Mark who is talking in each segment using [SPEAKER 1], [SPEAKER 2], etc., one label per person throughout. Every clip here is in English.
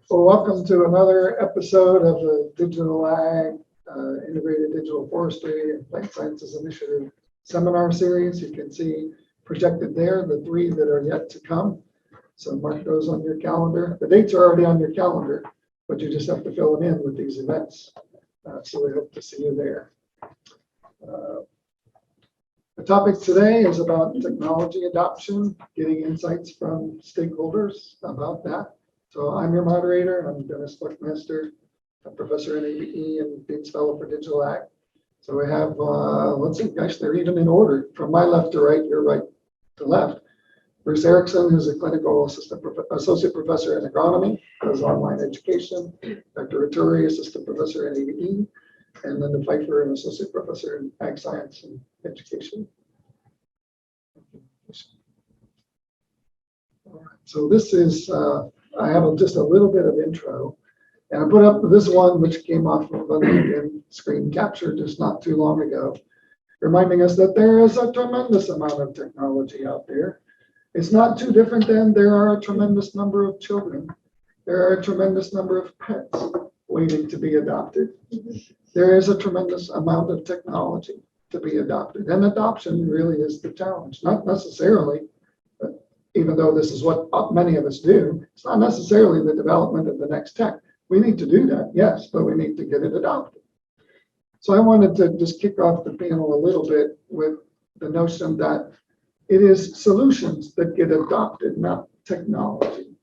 [SPEAKER 1] Well, welcome to another episode of the Digital Ag Integrated Digital Forestry and Plant Sciences Initiative seminar series. You can see projected there the 3 that are yet to come. So mark those on your calendar. The dates are already on your calendar, but you just have to fill them in with these events. So we hope to see you there. The topic today is about technology adoption, getting insights from stakeholders about that. So I'm your moderator. I'm Dennis Buckmaster, a professor in ABE and Dean's Fellow for Digital Ag. So we have, let's see, gosh, they're even in order from my left to right, your right to left. Bruce Erickson, who's a clinical associate professor in agronomy, does online education. Dr. Raturi, assistant professor in ABE. And then Pfeiffer, an associate professor in ag science and education. All right, so this is, I have just a little bit of intro. And I put up this one, which came off of a LinkedIn screen capture just not too long ago, reminding us that there is a tremendous amount of technology out there. It's not too different than there are a tremendous number of children. There are a tremendous number of pets waiting to be adopted. There is a tremendous amount of technology to be adopted. And adoption really is the challenge, not necessarily, even though this is what many of us do, it's not necessarily the development of the next tech. We need to do that, yes, but we need to get it adopted. So I wanted to just kick off the panel a little bit with the notion that it is solutions that get adopted, not technology.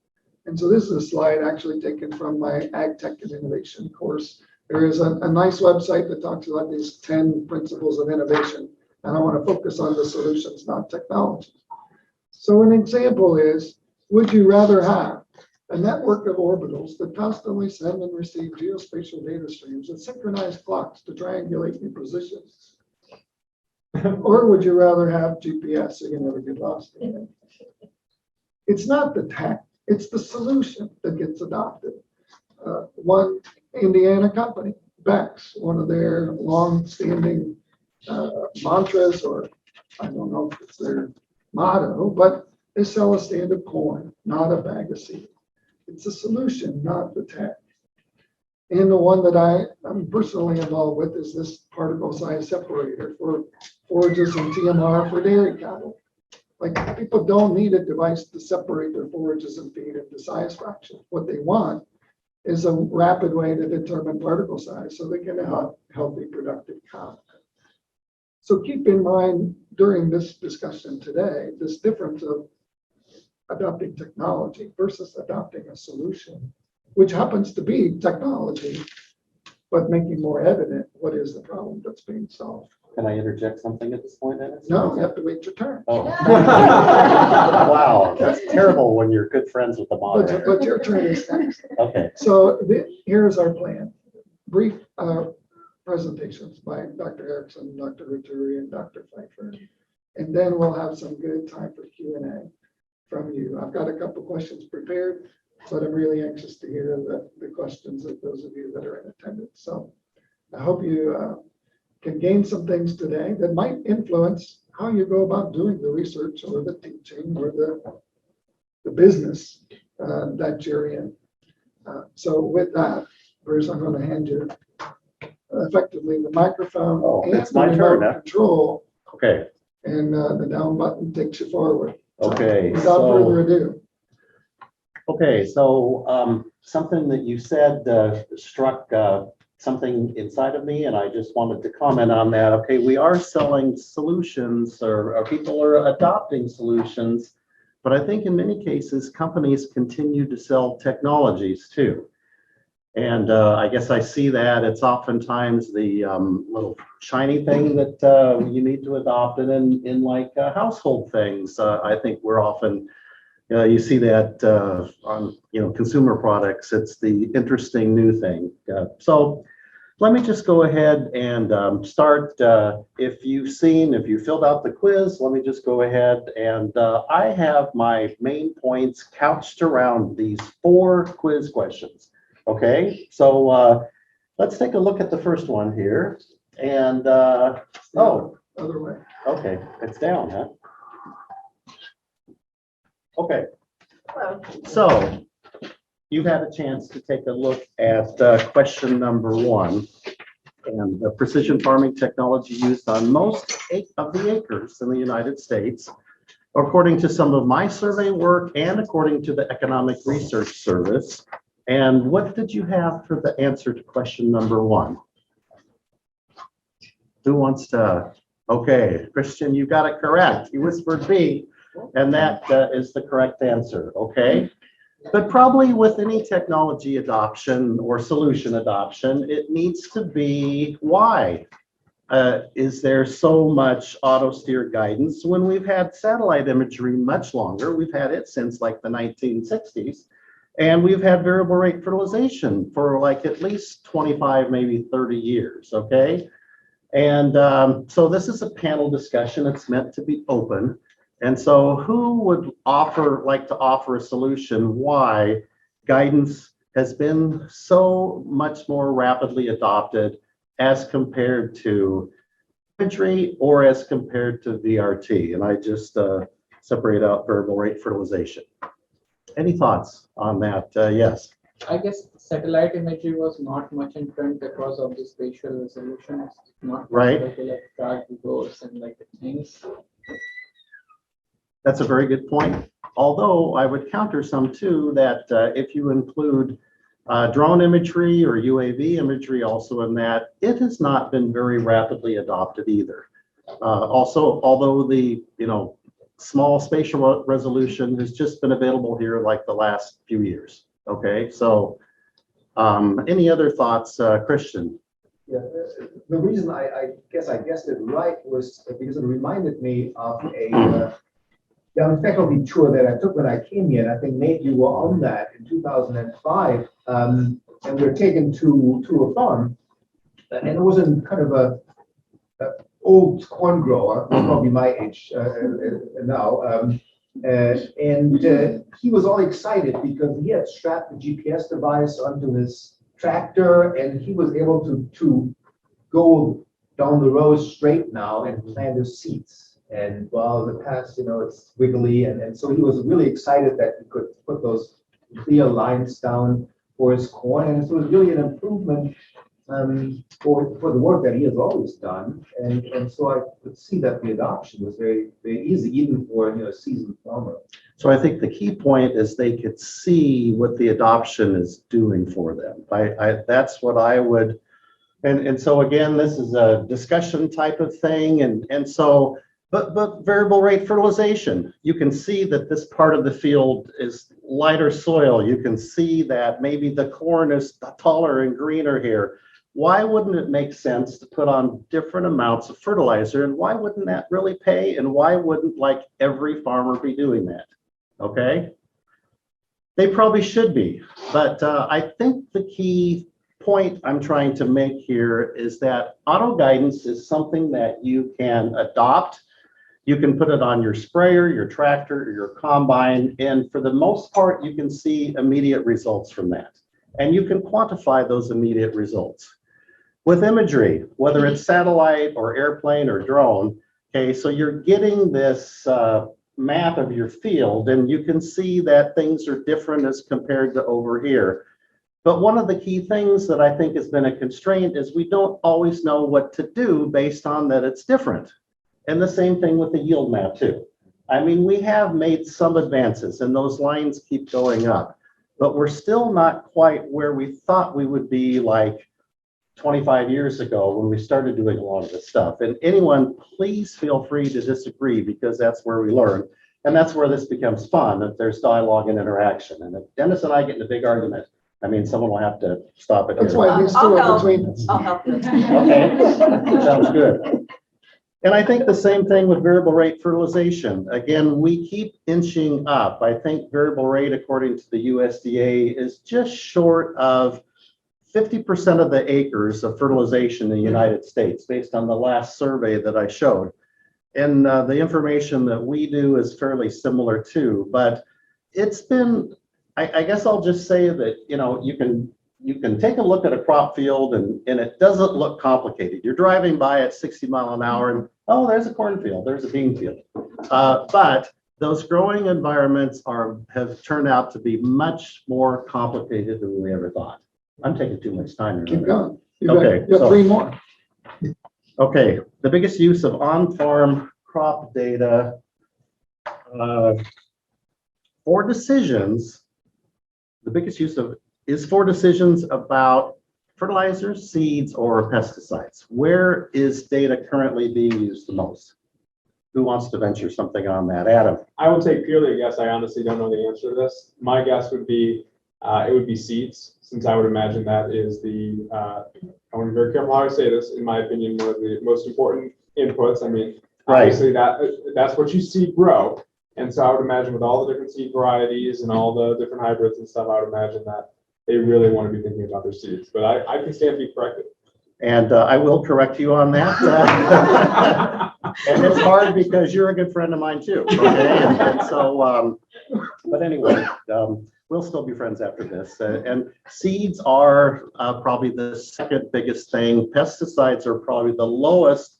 [SPEAKER 1] And so this is a slide actually taken from my Ag Tech and Innovation course. There is a nice website that talks about these 10 principles of innovation. And I want to focus on the solutions, not technology. So an example is, would you rather have a network of orbitals that constantly send and receive geospatial data streams and synchronized clocks to triangulate your position? Or would you rather have GPS so you never get lost again? It's not the tech, it's the solution that gets adopted. One Indiana company, Bex, one of their long-standing mantras, or I don't know if it's their motto, but they sell a stand of corn, not a bag of seed. It's a solution, not the tech. And the one that I'm personally involved with is this particle size separator for forages and TMR for dairy cattle. Like, people don't need a device to separate their forages and feed into size fractions. What they want is a rapid way to determine particle size so they can have healthy, productive cow. So keep in mind during this discussion today, this difference of adopting technology versus adopting a solution, which happens to be technology, but making more evident what is the problem that's being solved.
[SPEAKER 2] Can I interject something at this point, Dennis?
[SPEAKER 1] No, you have to wait your turn.
[SPEAKER 2] Oh. Wow, that's terrible when you're good friends with the moderator.
[SPEAKER 1] But your turn is next.
[SPEAKER 2] Okay.
[SPEAKER 1] So here's our plan. Brief presentations by Dr. Erickson, Dr. Raturi, and Dr. Pfeiffer. And then we'll have some good time for Q&A from you. I've got a couple questions prepared, but I'm really anxious to hear the questions of those of you that are in attendance. So I hope you can gain some things today that might influence how you go about doing the research or the teaching or the business that you're in. So with that, Bruce, I'm going to hand you effectively the microphone and
[SPEAKER 2] it's
[SPEAKER 1] the
[SPEAKER 2] my
[SPEAKER 1] remote
[SPEAKER 2] turn,
[SPEAKER 1] control.
[SPEAKER 2] Okay.
[SPEAKER 1] And the down button takes you forward.
[SPEAKER 2] Okay.
[SPEAKER 1] Without further ado.
[SPEAKER 2] Okay, so something that you said struck something inside of me, and I just wanted to comment on that. Okay, we are selling solutions, or people are adopting solutions, but I think in many cases, companies continue to sell technologies too. And I guess I see that it's oftentimes the little shiny thing that you need to adopt, and in like household things, I think we're often you see that on consumer products. It's the interesting new thing. So let me just go ahead and start. If you filled out the quiz, let me just go ahead and I have my main points couched around these 4 quiz questions. Okay, so let's take a look at the first one here. And
[SPEAKER 1] Other way.
[SPEAKER 2] Okay, it's down, huh? Okay.
[SPEAKER 3] Hello.
[SPEAKER 2] So you've had a chance to take a look at question number 1 and the precision farming technology used on most of the acres in the United States, according to some of my survey work and according to the Economic Research Service. And what did you have for the answer to question number 1? Who wants to? Okay, Christian, you got it correct. You whispered B, and that is the correct answer, okay? But probably with any technology adoption or solution adoption, it needs to be why. Is there so much auto steer guidance when we've had satellite imagery much longer? We've had it since like the 1960s, and we've had variable rate fertilization for like at least 25, maybe 30 years, okay? And so this is a panel discussion. It's meant to be open. And so who would like to offer a solution why guidance has been so much more rapidly adopted as compared to imagery or as compared to VRT? And I just separate out variable rate fertilization. Any thoughts on that? Yes.
[SPEAKER 4] I guess satellite imagery was not much in trend because of the spatial resolution. It's not
[SPEAKER 2] Right.
[SPEAKER 4] possible to like track the goals and like the things.
[SPEAKER 2] That's a very good point. Although I would counter some too that if you include drone imagery or UAV imagery also in that, it has not been very rapidly adopted either. Also, although the small spatial resolution has just been available here like the last few years. Okay, so any other thoughts, Christian?
[SPEAKER 5] Yeah, the reason I guess I guessed it right was because it reminded me of a young faculty tour that I took when I came here, and I think Nate, you were on that in 2005, and we were taken to a farm, and it was in kind of a old corn grower, probably my age now, and he was all excited because he had strapped the GPS device onto his tractor, and he was able to go down the row straight now and plant his seeds. And while the past, it's wiggly, and so he was really excited that he could put those clear lines down for his corn, and so it was really an improvement for the work that he has always done, and so I could see that the adoption was very, very easy, even for a seasoned farmer.
[SPEAKER 2] So I think the key point is they could see what the adoption is doing for them. That's what I would, and so again, this is a discussion type of thing, and so, but variable rate fertilization, you can see that this part of the field is lighter soil. You can see that maybe the corn is taller and greener here. Why wouldn't it make sense to put on different amounts of fertilizer, and why wouldn't that really pay, and why wouldn't like every farmer be doing that? Okay, they probably should be, but I think the key point I'm trying to make here is that auto guidance is something that you can adopt. You can put it on your sprayer, your tractor, your combine, and for the most part, you can see immediate results from that, and you can quantify those immediate results. With imagery, whether it's satellite or airplane or drone, okay, so you're getting this map of your field, and you can see that things are different as compared to over here. But one of the key things that I think has been a constraint is we don't always know what to do based on that it's different. And the same thing with the yield map too. I mean, we have made some advances and those lines keep going up, but we're still not quite where we thought we would be like 25 years ago when we started doing a lot of this stuff. And anyone, please feel free to disagree, because that's where we learn. And that's where this becomes fun, if there's dialogue and interaction. And if Dennis and I get in a big argument, I mean, someone will have to stop it here.
[SPEAKER 1] That's why these two are between us.
[SPEAKER 3] I'll help you.
[SPEAKER 2] Okay, sounds good. And I think the same thing with variable rate fertilization. Again, we keep inching up. I think variable rate, according to the USDA, is just short of 50% of the acres of fertilization in the United States, based on the last survey that I showed. And the information that we do is fairly similar too, but it's been, I guess I'll just say that, you can take a look at a crop field and it doesn't look complicated. You're driving by at 60 miles an hour and, oh, there's a cornfield, there's a bean field. But those growing environments have turned out to be much more complicated than we ever thought. I'm taking too much time.
[SPEAKER 1] Keep going.
[SPEAKER 2] Okay,
[SPEAKER 1] You got
[SPEAKER 2] so-
[SPEAKER 1] 3 more.
[SPEAKER 2] Okay, the biggest use of on-farm crop data for decisions, the biggest use of is for decisions about fertilizers, seeds, or pesticides. Where is data currently being used the most? Who wants to venture something on that? Adam?
[SPEAKER 3] I will take purely a guess. I honestly don't know the answer to this. My guess would be it would be seeds, since I would imagine that is the I want to be very careful how I say this. In my opinion, one of the most important inputs. I mean,
[SPEAKER 2] Right.
[SPEAKER 3] obviously that's what you see grow, and so I would imagine with all the different seed varieties and all the different hybrids and stuff, I would imagine that they really want to be thinking about their seeds. But I can stand to be corrected.
[SPEAKER 2] And I will correct you on that. And it's hard because you're a good friend of mine too. Okay, and so, but anyway, we'll still be friends after this. And seeds are probably the second biggest thing. Pesticides are probably the lowest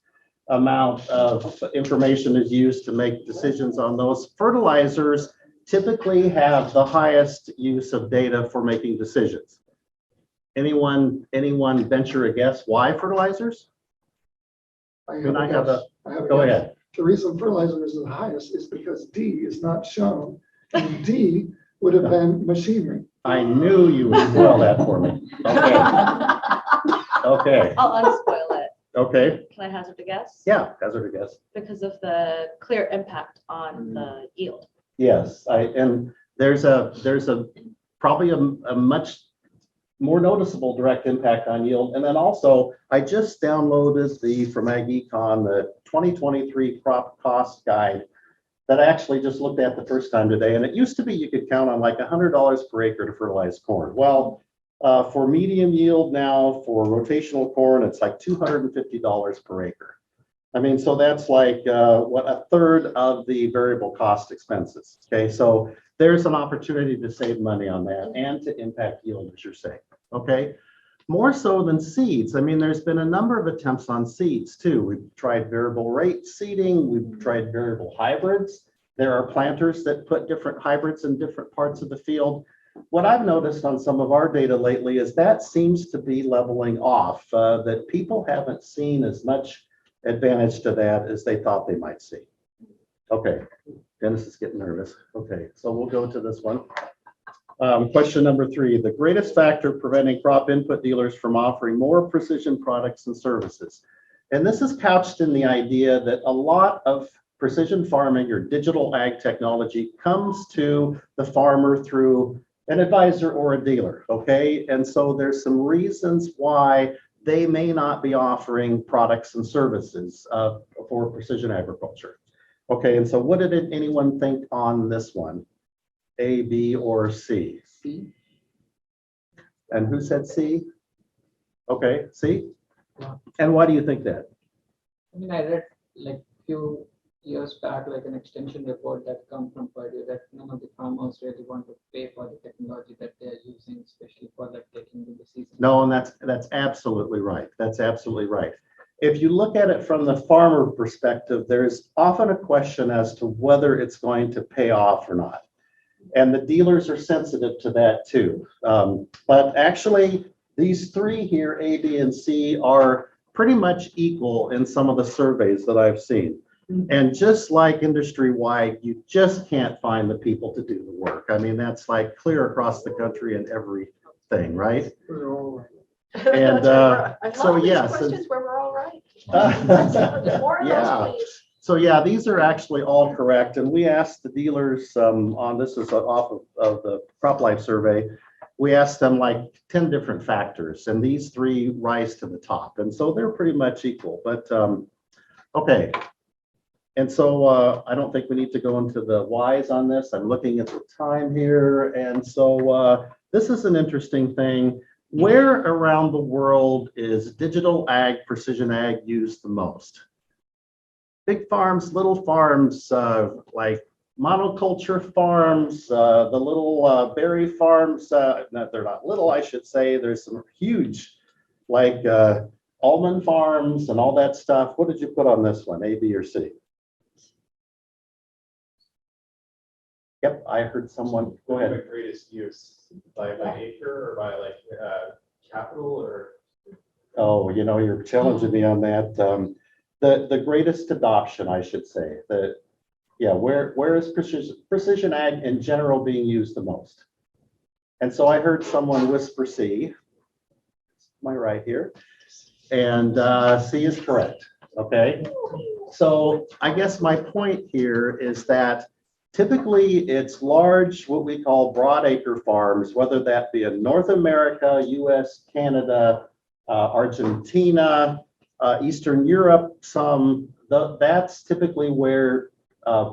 [SPEAKER 2] amount of information is used to make decisions on those. Fertilizers typically have the highest use of data for making decisions. Anyone venture a guess why fertilizers? Go ahead.
[SPEAKER 1] The reason fertilizer is the highest is because D is not shown. And D would have been machinery.
[SPEAKER 2] I knew you would spoil that for me. Okay. Okay.
[SPEAKER 6] I'll unspoil it.
[SPEAKER 2] Okay.
[SPEAKER 6] Can I hazard a guess?
[SPEAKER 2] Yeah, hazard a guess.
[SPEAKER 6] Because of the clear impact on the yield.
[SPEAKER 2] Yes, and there's probably a much more noticeable direct impact on yield. And then also, I just downloaded from Ag Econ, the 2023 crop cost guide that I actually just looked at the first time today. And it used to be you could count on like $100 per acre to fertilize corn. Well, for medium yield now, for rotational corn, it's like $250 per acre. I mean, so that's like a third of the variable cost expenses. Okay, so there's an opportunity to save money on that and to impact yield, as you're saying. Okay, more so than seeds. I mean, there's been a number of attempts on seeds too. We've tried variable rate seeding. We've tried variable hybrids. There are planters that put different hybrids in different parts of the field. What I've noticed on some of our data lately is that seems to be leveling off, that people haven't seen as much advantage to that as they thought they might see. Okay, Dennis is getting nervous. Okay, so we'll go to this one. Question number 3, the greatest factor preventing crop input dealers from offering more precision products and services. And this is couched in the idea that a lot of precision farming or digital ag technology comes to the farmer through an advisor or a dealer, okay? And so there's some reasons why they may not be offering products and services for precision agriculture. Okay, and so what did anyone think on this one? A, B, or C?
[SPEAKER 4] C.
[SPEAKER 2] And who said C? Okay, C?
[SPEAKER 4] Yeah.
[SPEAKER 2] And why do you think that?
[SPEAKER 4] I mean, I read like few years back, like an extension report that come from Purdue that none of the farmers really want to pay for the technology that they're using, especially for like taking the season.
[SPEAKER 2] No, and that's absolutely right. That's absolutely right. If you look at it from the farmer perspective, there's often a question as to whether it's going to pay off or not. And the dealers are sensitive to that too. But actually, these 3 here, A, B, and C, are pretty much equal in some of the surveys that I've seen. And just like industry-wide, you just can't find the people to do the work. I mean, that's like clear across the country in everything, right?
[SPEAKER 1] We're all right.
[SPEAKER 2] And
[SPEAKER 6] I
[SPEAKER 2] so
[SPEAKER 6] love these
[SPEAKER 2] yes,
[SPEAKER 6] questions where we're all right. More of
[SPEAKER 2] yeah.
[SPEAKER 6] those, please.
[SPEAKER 2] So yeah, these are actually all correct. And we asked the dealers on this is off of the Crop Life survey. We asked them like 10 different factors, and these 3 rise to the top. And so they're pretty much equal. But okay. And so I don't think we need to go into the whys on this. I'm looking at the time here. And so this is an interesting thing. Where around the world is digital ag, precision ag used the most? Big farms, little farms, like monoculture farms, the little berry farms, no, they're not little, I should say. There's some huge, like almond farms and all that stuff. What did you put on this one, A, B, or C? Yep, I heard someone, go ahead.
[SPEAKER 7] The greatest use by acre or by like capital or?
[SPEAKER 2] Oh, you're challenging me on that. The greatest adoption, I should say, where is precision ag in general being used the most? And so I heard someone whisper C, my right here, and C is correct, okay? So I guess my point here is that typically it's large, what we call broad acre farms, whether that be in North America, US, Canada, Argentina, Eastern Europe, that's typically where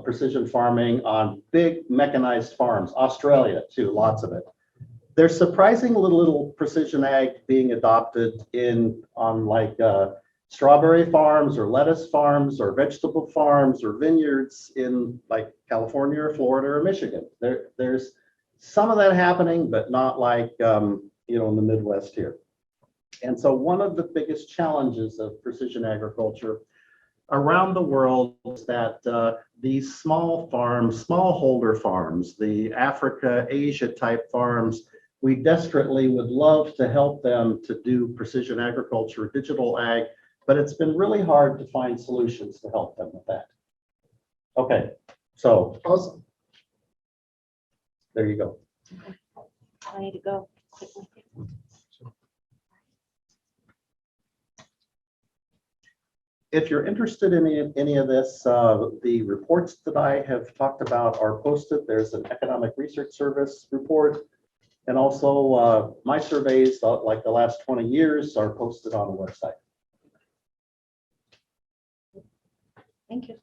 [SPEAKER 2] precision farming on big mechanized farms, Australia too, lots of it. There's surprisingly little precision ag being adopted on like strawberry farms or lettuce farms or vegetable farms or vineyards in like California or Florida or Michigan. There's some of that happening, but not like in the Midwest here. And so one of the biggest challenges of precision agriculture around the world is that these small farms, smallholder farms, the Africa, Asia type farms, we desperately would love to help them to do precision agriculture, digital ag, but it's been really hard to find solutions to help them with that. Okay, so
[SPEAKER 1] Awesome.
[SPEAKER 2] there you go.
[SPEAKER 6] I need to go quickly.
[SPEAKER 2] If you're interested in any of this, the reports that I have talked about are posted. There's an Economic Research Service report. And also my surveys, like the last 20 years, are posted on the website.
[SPEAKER 6] Thank you.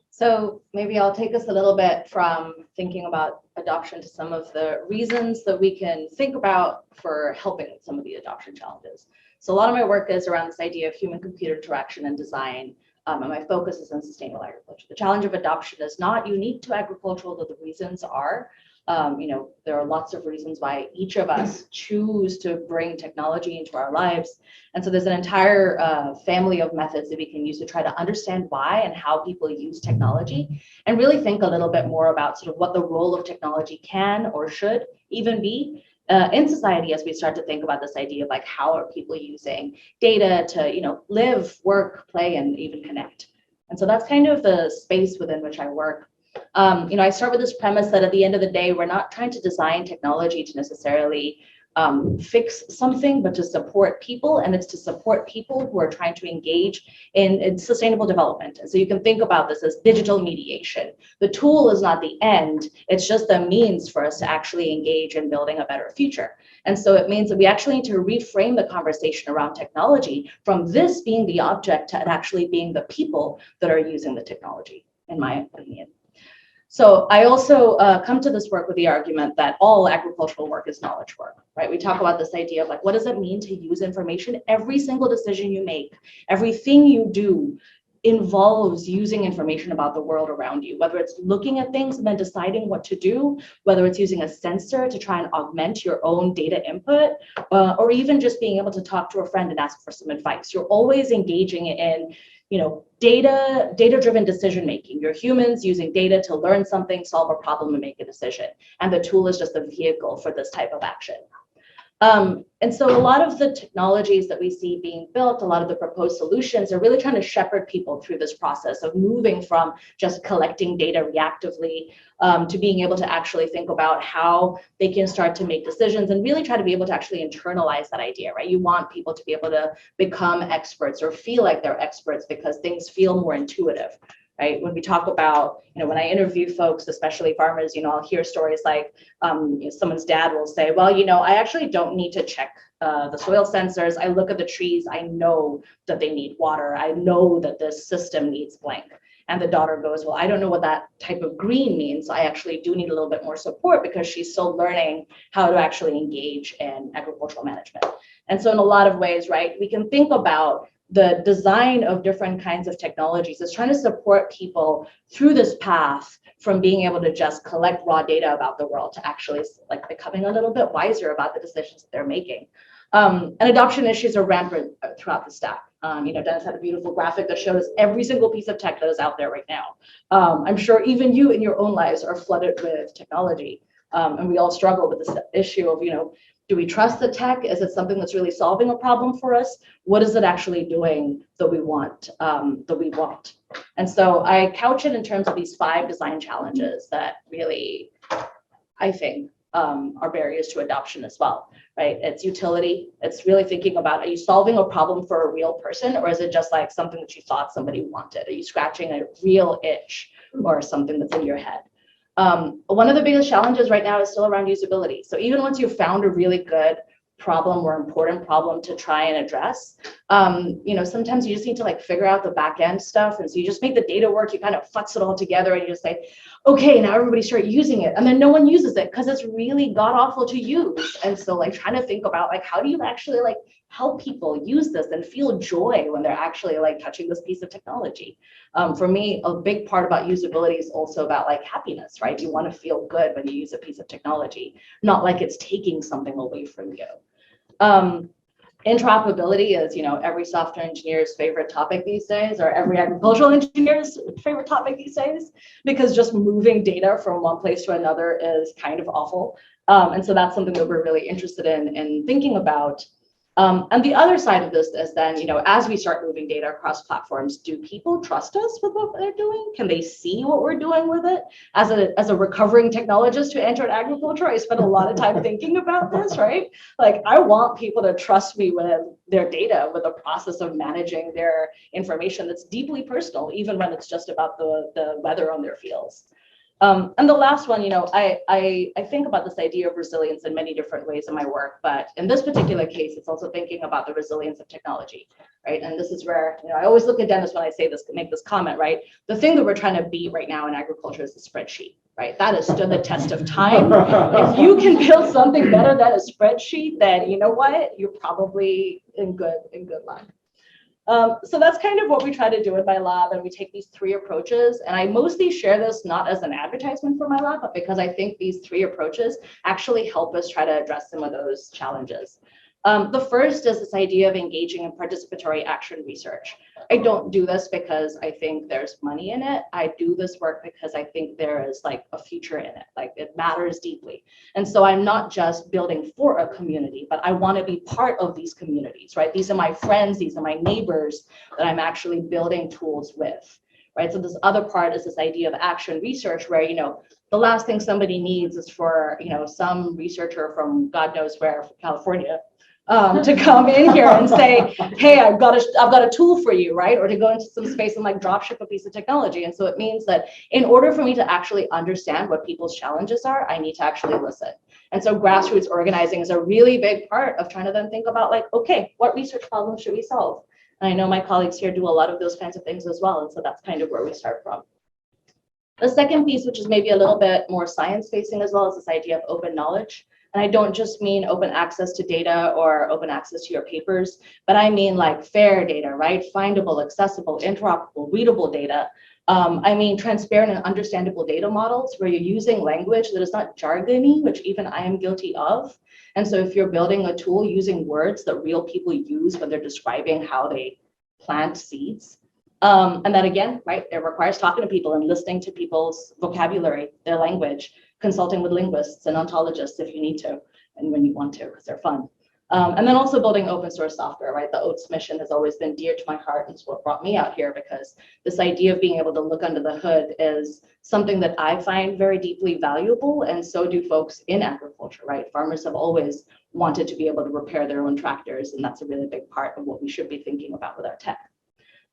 [SPEAKER 6] So maybe I'll take us a little bit from thinking about adoption to some of the reasons that we can think about for helping with some of the adoption challenges. So a lot of my work is around this idea of human-computer interaction and design, and my focus is on sustainable agriculture. The challenge of adoption is not unique to agriculture, though the reasons are. There are lots of reasons why each of us choose to bring technology into our lives. And so there's an entire family of methods that we can use to try to understand why and how people use technology, and really think a little bit more about sort of what the role of technology can or should even be in society as we start to think about this idea of like, how are people using data to, live, work, play, and even connect. And so that's kind of the space within which I work. I start with this premise that at the end of the day, we're not trying to design technology to necessarily fix something, but to support people. And it's to support people who are trying to engage in sustainable development. And so you can think about this as digital mediation. The tool is not the end. It's just a means for us to actually engage in building a better future. And so it means that we actually need to reframe the conversation around technology from this being the object to it actually being the people that are using the technology, in my opinion. So I also come to this work with the argument that all agricultural work is knowledge work, right? We talk about this idea of like, what does it mean to use information? Every single decision you make, everything you do involves using information about the world around you, whether it's looking at things and then deciding what to do, whether it's using a sensor to try and augment your own data input, or even just being able to talk to a friend and ask for some advice. You're always engaging in data-driven decision-making. You're humans using data to learn something, solve a problem, and make a decision. And the tool is just a vehicle for this type of action. And so a lot of the technologies that we see being built, a lot of the proposed solutions are really trying to shepherd people through this process of moving from just collecting data reactively to being able to actually think about how they can start to make decisions and really try to be able to actually internalize that idea, right? You want people to be able to become experts or feel like they're experts because things feel more intuitive. Right? When we talk about, when I interview folks, especially farmers, I'll hear stories like someone's dad will say, well, I actually don't need to check the soil sensors. I look at the trees. I know that they need water. I know that this system needs blank. And the daughter goes, well, I don't know what that type of green means. I actually do need a little bit more support because she's still learning how to actually engage in agricultural management. And so in a lot of ways, right, we can think about the design of different kinds of technologies is trying to support people through this path from being able to just collect raw data about the world to actually like becoming a little bit wiser about the decisions that they're making. And adoption issues are rampant throughout the stack. Dennis had a beautiful graphic that showed us every single piece of tech that is out there right now. I'm sure even you in your own lives are flooded with technology. And we all struggle with this issue of, do we trust the tech? Is it something that's really solving a problem for us? What is it actually doing that we want? And so I couch it in terms of these 5 design challenges that really, I think, are barriers to adoption as well, right? It's utility. It's really thinking about, are you solving a problem for a real person, or is it just like something that you thought somebody wanted? Are you scratching a real itch or something that's in your head? One of the biggest challenges right now is still around usability. So even once you've found a really good problem or important problem to try and address, sometimes you just need to like figure out the back end stuff. And so you just make the data work, you kind of futz it all together and you just say, okay, now everybody start using it. And then no one uses it because it's really god awful to use. And so like trying to think about like, how do you actually like help people use this and feel joy when they're actually like touching this piece of technology? For me, a big part about usability is also about like happiness, right? You want to feel good when you use a piece of technology, not like it's taking something away from you. Interoperability is, every software engineer's favorite topic these days, or every agricultural engineer's favorite topic these days, because just moving data from one place to another is kind of awful. And so that's something that we're really interested in thinking about. And the other side of this is then, as we start moving data across platforms, do people trust us with what they're doing? Can they see what we're doing with it? As a recovering technologist who entered agriculture, I spent a lot of time thinking about this, right? Like, I want people to trust me with their data, with the process of managing their information that's deeply personal, even when it's just about the weather on their fields. And the last one, I think about this idea of resilience in many different ways in my work, but in this particular case, it's also thinking about the resilience of technology, right? And this is where, I always look at Dennis when I say this, make this comment, right? The thing that we're trying to beat right now in agriculture is the spreadsheet, right? That has stood the test of time. If you can build something better than a spreadsheet, then you know what? You're probably in good line. So that's kind of what we try to do in my lab, and we take these 3 approaches, and I mostly share this not as an advertisement for my lab, but because I think these 3 approaches actually help us try to address some of those challenges. The first is this idea of engaging in participatory action research. I don't do this because I think there's money in it. I do this work because I think there is like a future in it, like it matters deeply. And so I'm not just building for a community, but I want to be part of these communities, right? These are my friends, these are my neighbors that I'm actually building tools with, right? So this other part is this idea of action research where, the last thing somebody needs is for, some researcher from God knows where, from California, to come in here and say, hey, I've got a tool for you, right? Or to go into some space and like drop ship a piece of technology. And so it means that in order for me to actually understand what people's challenges are, I need to actually listen. And so grassroots organizing is a really big part of trying to then think about like, okay, what research problems should we solve? And I know my colleagues here do a lot of those kinds of things as well. And so that's kind of where we start from. The second piece, which is maybe a little bit more science facing as well, is this idea of open knowledge. And I don't just mean open access to data or open access to your papers, but I mean like fair data, right? Findable, accessible, interoperable, readable data. I mean transparent and understandable data models where you're using language that is not jargony, which even I am guilty of. And so if you're building a tool using words that real people use when they're describing how they plant seeds, and that again, right, it requires talking to people and listening to people's vocabulary, their language, consulting with linguists and ontologists if you need to, and when you want to, because they're fun. And then also building open source software, right? The OATS mission has always been dear to my heart, and it's what brought me out here, because this idea of being able to look under the hood is something that I find very deeply valuable, and so do folks in agriculture, right? Farmers have always wanted to be able to repair their own tractors, and that's a really big part of what we should be thinking about with our tech.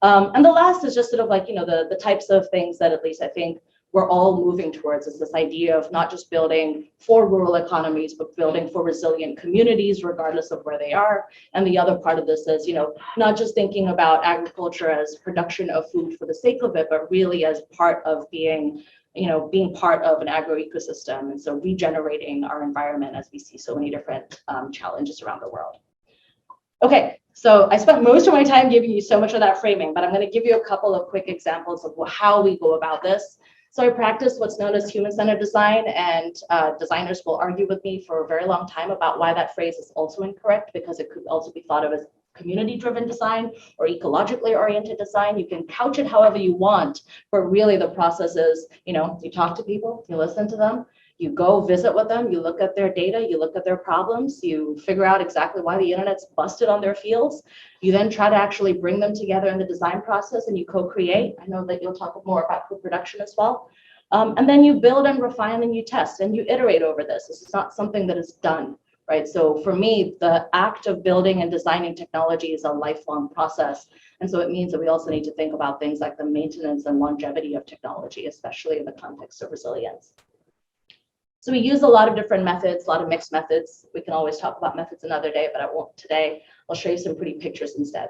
[SPEAKER 6] And the last is just sort of like, the types of things that at least I think we're all moving towards, is this idea of not just building for rural economies, but building for resilient communities, regardless of where they are. And the other part of this is, not just thinking about agriculture as production of food for the sake of it, but really as part of being part of an agro-ecosystem. And so regenerating our environment as we see so many different challenges around the world. Okay, so I spent most of my time giving you so much of that framing, but I'm going to give you a couple of quick examples of how we go about this. So I practice what's known as human-centered design, and designers will argue with me for a very long time about why that phrase is also incorrect, because it could also be thought of as community-driven design or ecologically oriented design. You can couch it however you want, but really the process is, you know, you talk to people, you listen to them, you go visit with them, you look at their data, you look at their problems, you figure out exactly why the internet's busted on their fields. You then try to actually bring them together in the design process and you co-create. I know that you'll talk more about co-production as well. And then you build and refine and you test and you iterate over this. This is not something that is done, right? So for me, the act of building and designing technology is a lifelong process. And so it means that we also need to think about things like the maintenance and longevity of technology, especially in the context of resilience. So we use a lot of different methods, a lot of mixed methods. We can always talk about methods another day, but I won't today. I'll show you some pretty pictures instead.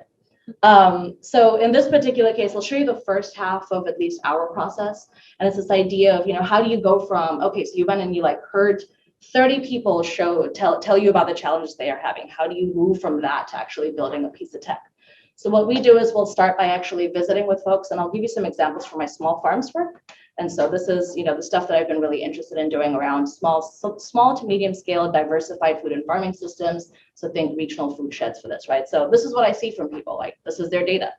[SPEAKER 6] So in this particular case, I'll show you the first half of at least our process. And it's this idea of, you know, how do you go from, okay, so you went and you like heard 30 people tell you about the challenges they are having. How do you move from that to actually building a piece of tech? So what we do is we'll start by actually visiting with folks, and I'll give you some examples from my small farms work. And so this is, you know, the stuff that I've been really interested in doing around small to medium scale diversified food and farming systems. So think regional food sheds for this, right? So this is what I see from people, like this is their data.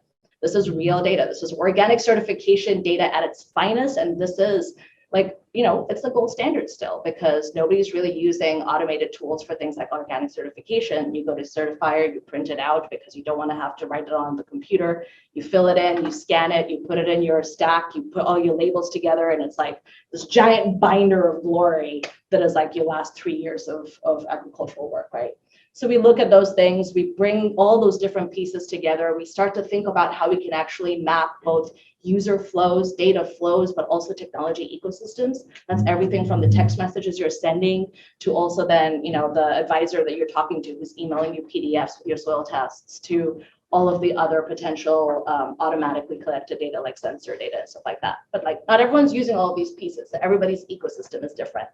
[SPEAKER 6] This is real data. This is organic certification data at its finest. And this is like, you know, it's the gold standard still because nobody's really using automated tools for things like organic certification. You go to certifier, you print it out because you don't want to have to write it on the computer. You fill it in, you scan it, you put it in your stack, you put all your labels together, and it's like this giant binder of glory that is like your last 3 years of agricultural work, right? So we look at those things, we bring all those different pieces together. We start to think about how we can actually map both user flows, data flows, but also technology ecosystems. That's everything from the text messages you're sending to also then, you know, the advisor that you're talking to who's emailing you PDFs with your soil tests to all of the other potential automatically collected data like sensor data and stuff like that. But like not everyone's using all of these pieces. So everybody's ecosystem is different.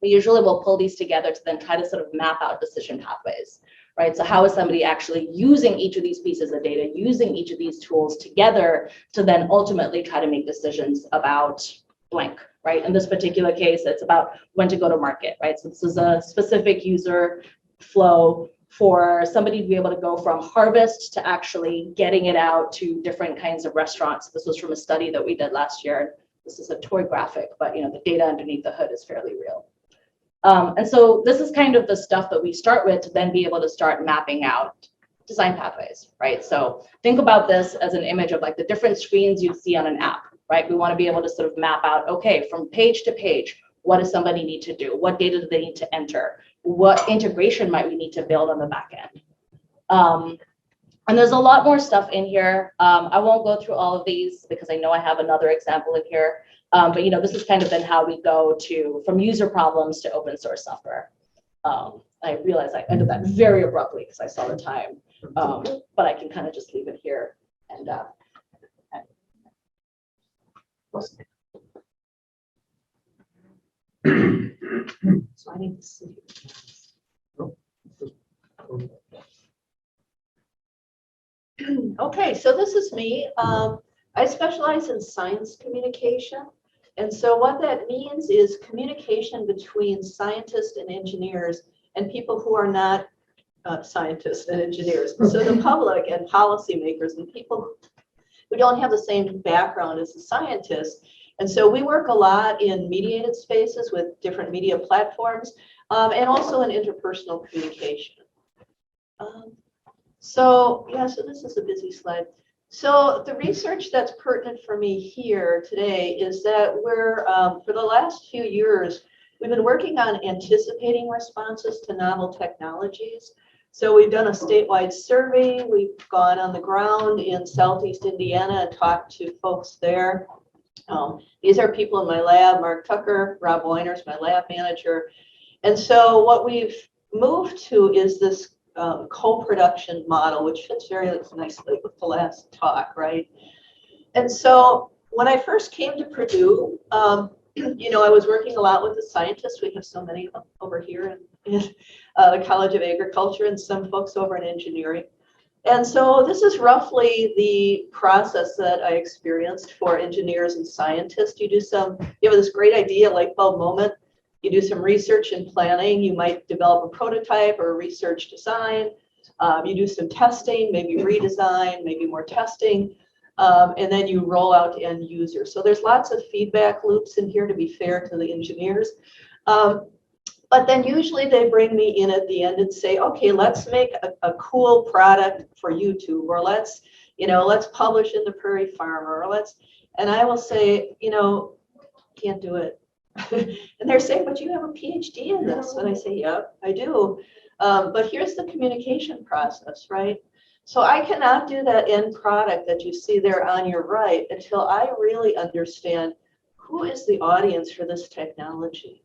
[SPEAKER 6] We usually will pull these together to then try to sort of map out decision pathways, right? So how is somebody actually using each of these pieces of data, using each of these tools together to then ultimately try to make decisions about blank, right? In this particular case, it's about when to go to market, right? So this is a specific user flow for somebody to be able to go from harvest to actually getting it out to different kinds of restaurants. This was from a study that we did last year. This is a toy graphic, but you know the data underneath the hood is fairly real. And so this is kind of the stuff that we start with to then be able to start mapping out design pathways, right? So think about this as an image of like the different screens you'd see on an app, right? We want to be able to sort of map out, okay, from page to page, what does somebody need to do? What data do they need to enter? What integration might we need to build on the back end? And there's a lot more stuff in here. I won't go through all of these because I know I have another example in here. But you know, this is kind of then how we go to from user problems to open source software. I realize I ended that very abruptly because I saw the time, but I can kind of just leave it here. And so I need to see.
[SPEAKER 8] Okay, so this is me. I specialize in science communication. And so what that means is communication between scientists and engineers and people who are not scientists and engineers. So the public and policymakers and people who don't have the same background as the scientists. And so we work a lot in mediated spaces with different media platforms and also in interpersonal communication. So this is a busy slide. So the research that's pertinent for me here today is that we're, for the last few years, we've been working on anticipating responses to novel technologies. So we've done a statewide survey. We've gone on the ground in Southeast Indiana and talked to folks there. These are people in my lab, Mark Tucker, Rob Weiners, my lab manager. And so what we've moved to is this co-production model, which fits very nicely with the last talk, right? And so when I first came to Purdue, you know, I was working a lot with the scientists. We have so many of them over here in the College of Agriculture and some folks over in engineering. And so this is roughly the process that I experienced for engineers and scientists. You have this great idea, light bulb moment. You do some research and planning. You might develop a prototype or a research design. You do some testing, maybe redesign, maybe more testing, and then you roll out to end users. So there's lots of feedback loops in here, to be fair to the engineers. But then usually they bring me in at the end and say, okay, let's make a cool product for YouTube, or let's publish in the Prairie Farmer, or and I will say, can't do it. And they're saying, but you have a PhD in this. And I say, yep, I do. But here's the communication process, right? So I cannot do that end product that you see there on your right until I really understand who is the audience for this technology.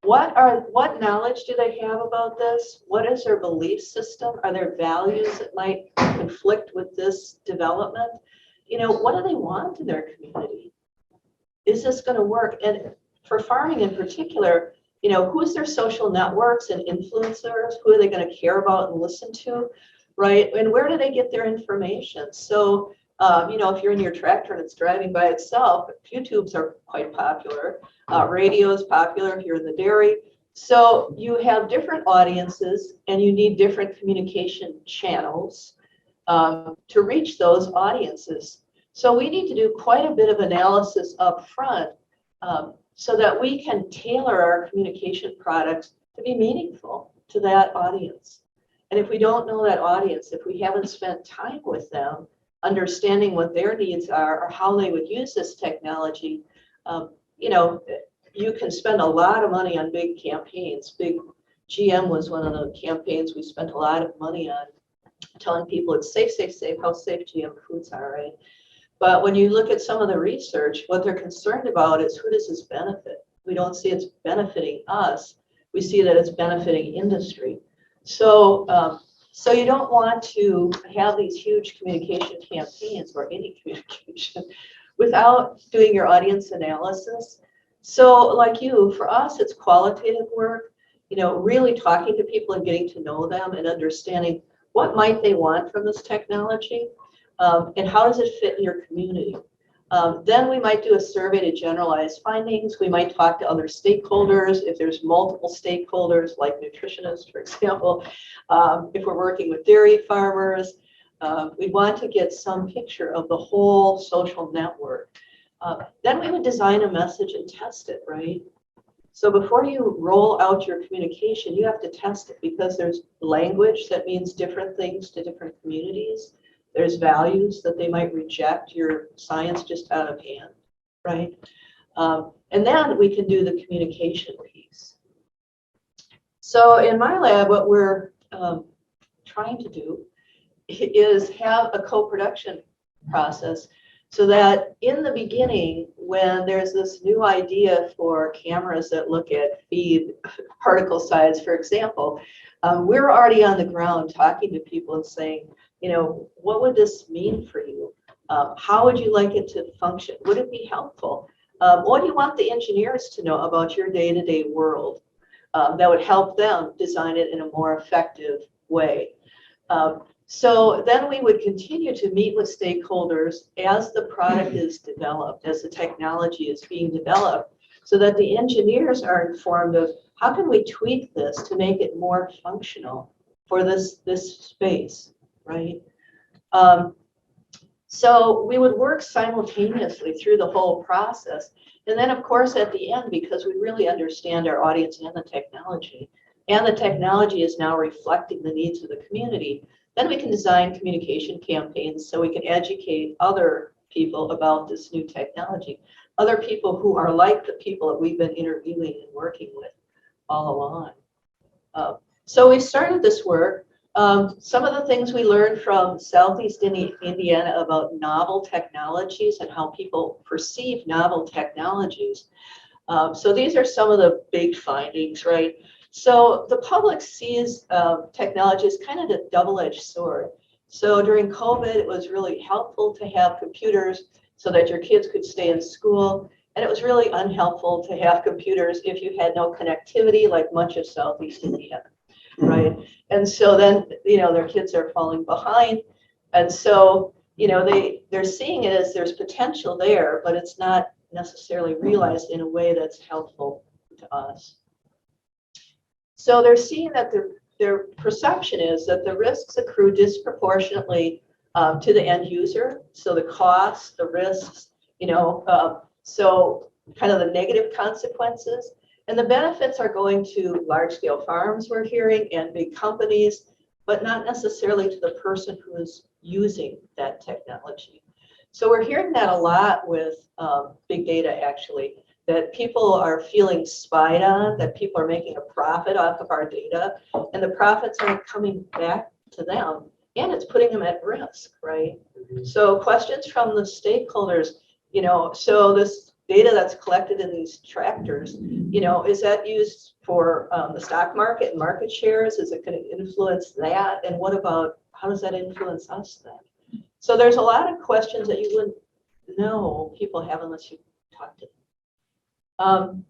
[SPEAKER 8] What knowledge do they have about this? What is their belief system? Are there values that might conflict with this development? What do they want in their community? Is this going to work? And for farming in particular, who's their social networks and influencers? Who are they going to care about and listen to, right? And where do they get their information? So, if you're in your tractor and it's driving by itself, YouTubes are quite popular. Radio is popular if you're in the dairy. So you have different audiences and you need different communication channels to reach those audiences. So we need to do quite a bit of analysis up front so that we can tailor our communication products to be meaningful to that audience. And if we don't know that audience, if we haven't spent time with them, understanding what their needs are or how they would use this technology, you can spend a lot of money on big campaigns. Big GM was one of the campaigns we spent a lot of money on, telling people it's safe, how safe GM foods are, right? But when you look at some of the research, what they're concerned about is, who does this benefit? We don't see it's benefiting us. We see that it's benefiting industry. So you don't want to have these huge communication campaigns, or any communication, without doing your audience analysis. So for us, it's qualitative work, really talking to people and getting to know them and understanding what might they want from this technology, and how does it fit in your community. Then we might do a survey to generalize findings. We might talk to other stakeholders. If there's multiple stakeholders, like nutritionists, for example, if we're working with dairy farmers, we want to get some picture of the whole social network. Then we would design a message and test it, right? So before you roll out your communication, you have to test it, because there's language that means different things to different communities. There's values that they might reject your science just out of hand, right? And then we can do the communication piece. So in my lab, what we're trying to do is have a co-production process, so that in the beginning, when there's this new idea for cameras that look at feed particle size, for example, we're already on the ground talking to people and saying, what would this mean for you? How would you like it to function? Would it be helpful? What do you want the engineers to know about your day-to-day world that would help them design it in a more effective way? So then we would continue to meet with stakeholders as the product is developed, as the technology is being developed, so that the engineers are informed of, how can we tweak this to make it more functional for this space, right? So we would work simultaneously through the whole process. And then, of course, at the end, because we really understand our audience and the technology is now reflecting the needs of the community, then we can design communication campaigns so we can educate other people about this new technology, other people who are like the people that we've been interviewing and working with all along. So we started this work. Some of the things we learned from Southeast Indiana about novel technologies and how people perceive novel technologies. So these are some of the big findings, right? So the public sees technology as kind of a double-edged sword. So during COVID, it was really helpful to have computers so that your kids could stay in school. And it was really unhelpful to have computers if you had no connectivity, like much of Southeast Indiana, right? And so then, their kids are falling behind. And so, they're seeing it as there's potential there, but it's not necessarily realized in a way that's helpful to us. So they're seeing that their perception is that the risks accrue disproportionately to the end user. So the costs, the risks, so kind of the negative consequences. And the benefits are going to large scale farms, we're hearing, and big companies, but not necessarily to the person who is using that technology. So we're hearing that a lot with big data, actually, that people are feeling spied on, that people are making a profit off of our data, and the profits aren't coming back to them, and it's putting them at risk, right? So questions from the stakeholders, so this data that's collected in these tractors, is that used for the stock market and market shares? Is it going to influence that? And what about, how does that influence us then? So there's a lot of questions that you wouldn't know people have unless you talk to them.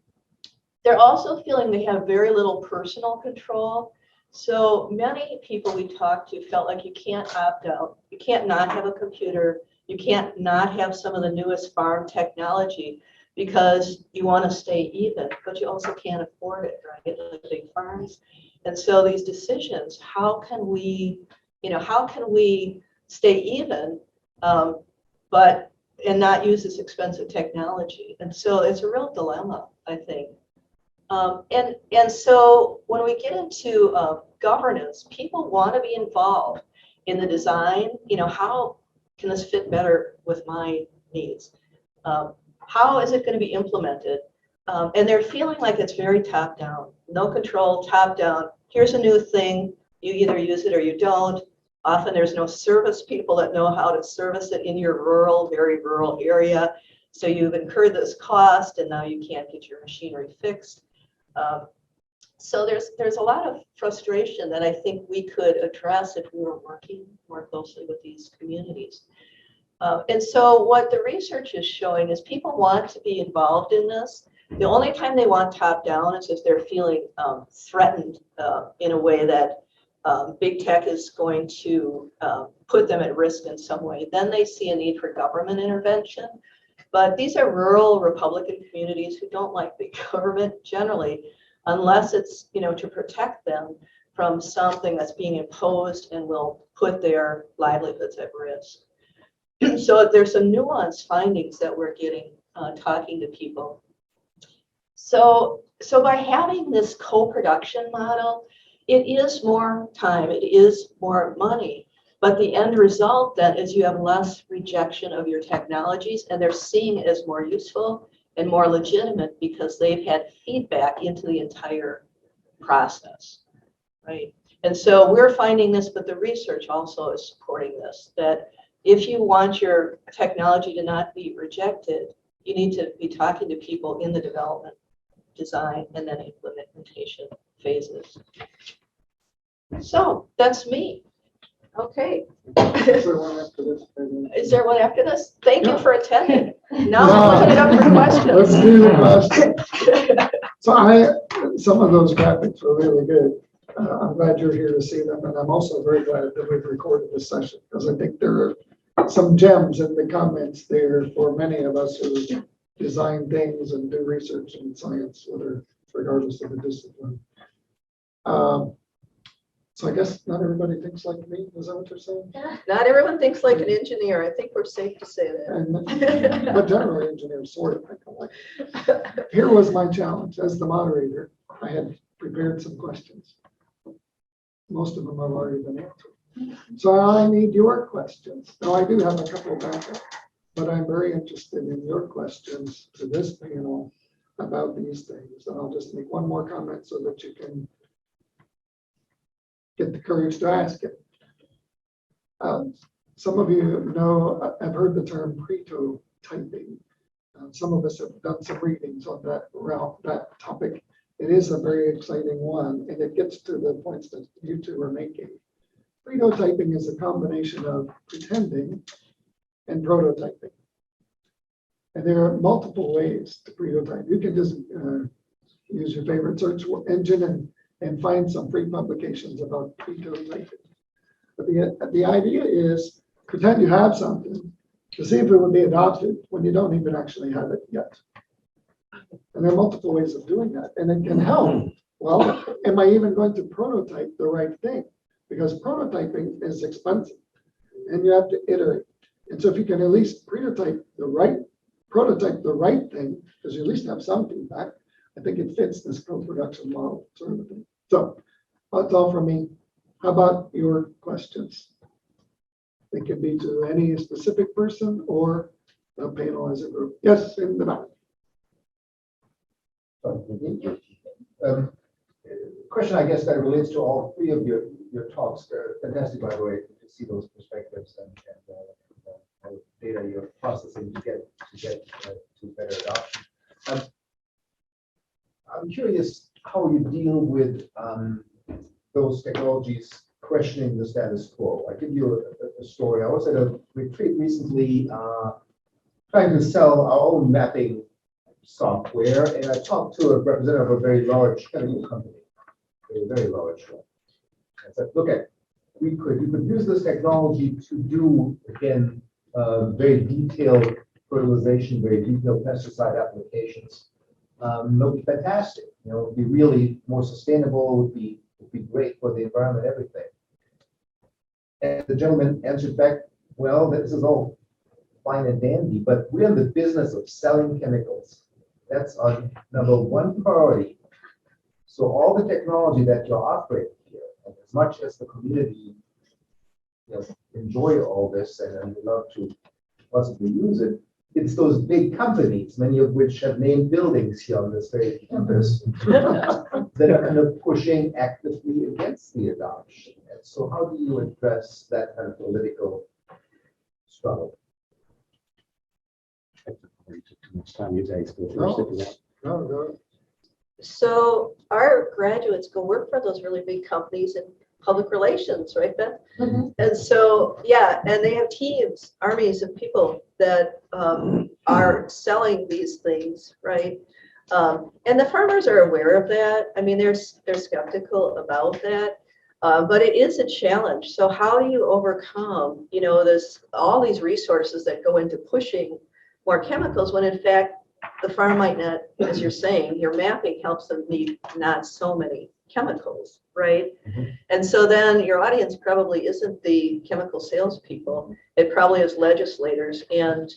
[SPEAKER 8] They're also feeling they have very little personal control. So many people we talked to felt like you can't opt out. You can't not have a computer. You can't not have some of the newest farm technology because you want to stay even, but you also can't afford it, right? Like big farms. And so these decisions, how can we stay even, and not use this expensive technology? And so it's a real dilemma, I think. And so when we get into governance, people want to be involved in the design. How can this fit better with my needs? How is it going to be implemented? And they're feeling like it's very top down, no control, top down. Here's a new thing. You either use it or you don't. Often there's no service people that know how to service it in your very rural area. So you've incurred this cost and now you can't get your machinery fixed. So there's a lot of frustration that I think we could address if we were working more closely with these communities. And so what the research is showing is people want to be involved in this. The only time they want top down is if they're feeling threatened in a way that big tech is going to put them at risk in some way. Then they see a need for government intervention. But these are rural Republican communities who don't like big government generally, unless it's to protect them from something that's being imposed and will put their livelihoods at risk. So there's some nuanced findings that we're getting talking to people. So by having this co-production model, it is more time, it is more money, but the end result then is you have less rejection of your technologies, and they're seeing it as more useful and more legitimate because they've had feedback into the entire process, right? And so we're finding this, but the research also is supporting this, that if you want your technology to not be rejected, you need to be talking to people in the development, design, and then implementation phases. So that's me. Okay.
[SPEAKER 1] Is there one after this?
[SPEAKER 8] Is there one after this? Thank you
[SPEAKER 1] Yeah.
[SPEAKER 8] for attending. Now I'll open it up for questions.
[SPEAKER 1] Let's do the question. So some of those graphics were really good. I'm glad you're here to see them, and I'm also very glad that we've recorded this session because I think there are some gems in the comments there for many of us who design things and do research in science, regardless of the discipline. So I guess not everybody thinks like me. Is that what you're saying?
[SPEAKER 8] Not everyone thinks like an engineer. I think we're safe to say that.
[SPEAKER 1] But generally, engineers sort of think alike. Here was my challenge as the moderator. I had prepared some questions. Most of them have already been answered. So I need your questions. Now I do have a couple back up, but I'm very interested in your questions to this panel about these things. And I'll just make one more comment so that you can get the courage to ask it. Some of you know, I've heard the term prototyping. Some of us have done some readings on that topic. It is a very exciting one, and it gets to the points that you two are making. Prototyping is a combination of pretending and prototyping. And there are multiple ways to prototype. You can just use your favorite search engine and find some free publications about prototyping. But the idea is pretend you have something to see if it would be adopted when you don't even actually have it yet. And there are multiple ways of doing that. And it can help Well, am I even going to prototype the right thing? Because prototyping is expensive and you have to iterate. And so if you can at least prototype the right thing, because you at least have some feedback, I think it fits this co-production model sort of thing. So that's all from me. How about your questions? They can be to any specific person or the panel as a group. Yes, in the back.
[SPEAKER 5] Question, I guess, that relates to all three of your talks. Fantastic, by the way, to see those perspectives and data you're processing to get to better adoption. I'm curious how you deal with those technologies questioning the status quo. I give you a story. I was at a retreat recently trying to sell our own mapping software, and I talked to a representative of a very large chemical company, a very large one. I said, look, you could use this technology to do, again, very detailed fertilization, very detailed pesticide applications. It would be fantastic. It would be really more sustainable, would be great for the environment, everything. And the gentleman answered back, well, this is all fine and dandy, but we're in the business of selling chemicals. That's our number one priority. So all the technology that you're offering here, and as much as the community enjoy all this and would love to possibly use it, it's those big companies, many of which have named buildings here on this very campus, that are kind of pushing actively against the adoption. And so how do you address that kind of political struggle?
[SPEAKER 2] Too much time, you guys go first.
[SPEAKER 1] No.
[SPEAKER 8] So our graduates go work for those really big companies in public relations, right, Beth?
[SPEAKER 6] Mhm.
[SPEAKER 8] And so, yeah, and they have teams, armies of people that are selling these things, right? And the farmers are aware of that. I mean, they're skeptical about that, but it is a challenge. So how do you overcome, all these resources that go into pushing more chemicals when in fact the farm might not, as you're saying, your mapping helps them need not so many chemicals, right?
[SPEAKER 5] Mhm.
[SPEAKER 8] And so then your audience probably isn't the chemical salespeople. It probably is legislators and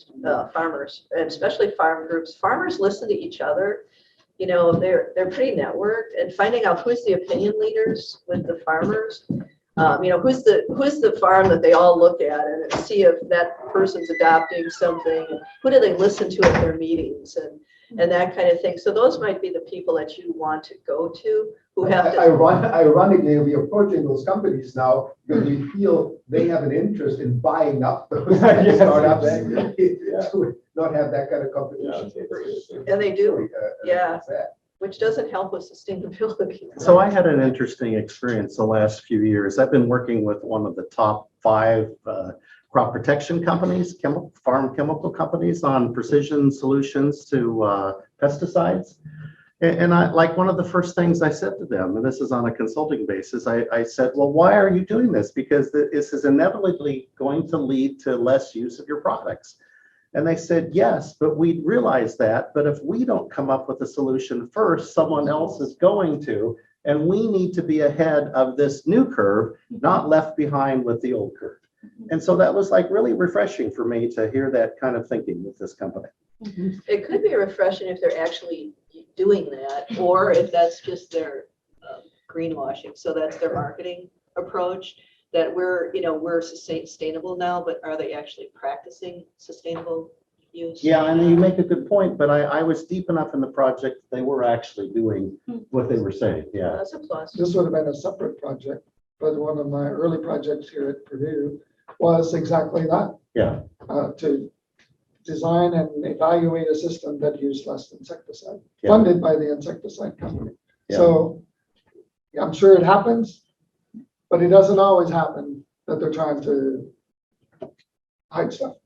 [SPEAKER 8] farmers, and especially farm groups. Farmers listen to each other. They're pretty networked, and finding out who's the opinion leaders with the farmers. Who's the farm that they all look at and see if that person's adopting something, and who do they listen to at their meetings and that kind of thing. So those might be the people that you want to go to who have to.
[SPEAKER 5] Ironically, we are approaching those companies now because we feel they have an interest in buying up those startups to not have that kind of competition.
[SPEAKER 8] And they do,
[SPEAKER 5] Yeah.
[SPEAKER 8] which doesn't help with sustainability.
[SPEAKER 2] So I had an interesting experience the last few years. I've been working with one of the top 5 crop protection companies, farm chemical companies, on precision solutions to pesticides. And I, like, one of the first things I said to them, and this is on a consulting basis, I said, well, why are you doing this? Because this is inevitably going to lead to less use of your products. And they said, yes, but we realize that. But if we don't come up with a solution first, someone else is going to, and we need to be ahead of this new curve, not left behind with the old curve. And so that was like really refreshing for me to hear that kind of thinking with this company.
[SPEAKER 8] It could be refreshing if they're actually doing that, or if that's just their greenwashing. So that's their marketing approach, that we're sustainable now, but are they actually practicing sustainable use?
[SPEAKER 2] Yeah, and you make a good point, but I was deep enough in the project, they were actually doing what they were saying. Yeah.
[SPEAKER 8] That's a plus.
[SPEAKER 1] This would have been a separate project, but one of my early projects here at Purdue was exactly that.
[SPEAKER 2] Yeah.
[SPEAKER 1] To design and evaluate a system that used less insecticide,
[SPEAKER 2] Yeah.
[SPEAKER 1] funded by the insecticide company.
[SPEAKER 2] Yeah.
[SPEAKER 1] So I'm sure it happens, but it doesn't always happen that they're trying to hide stuff.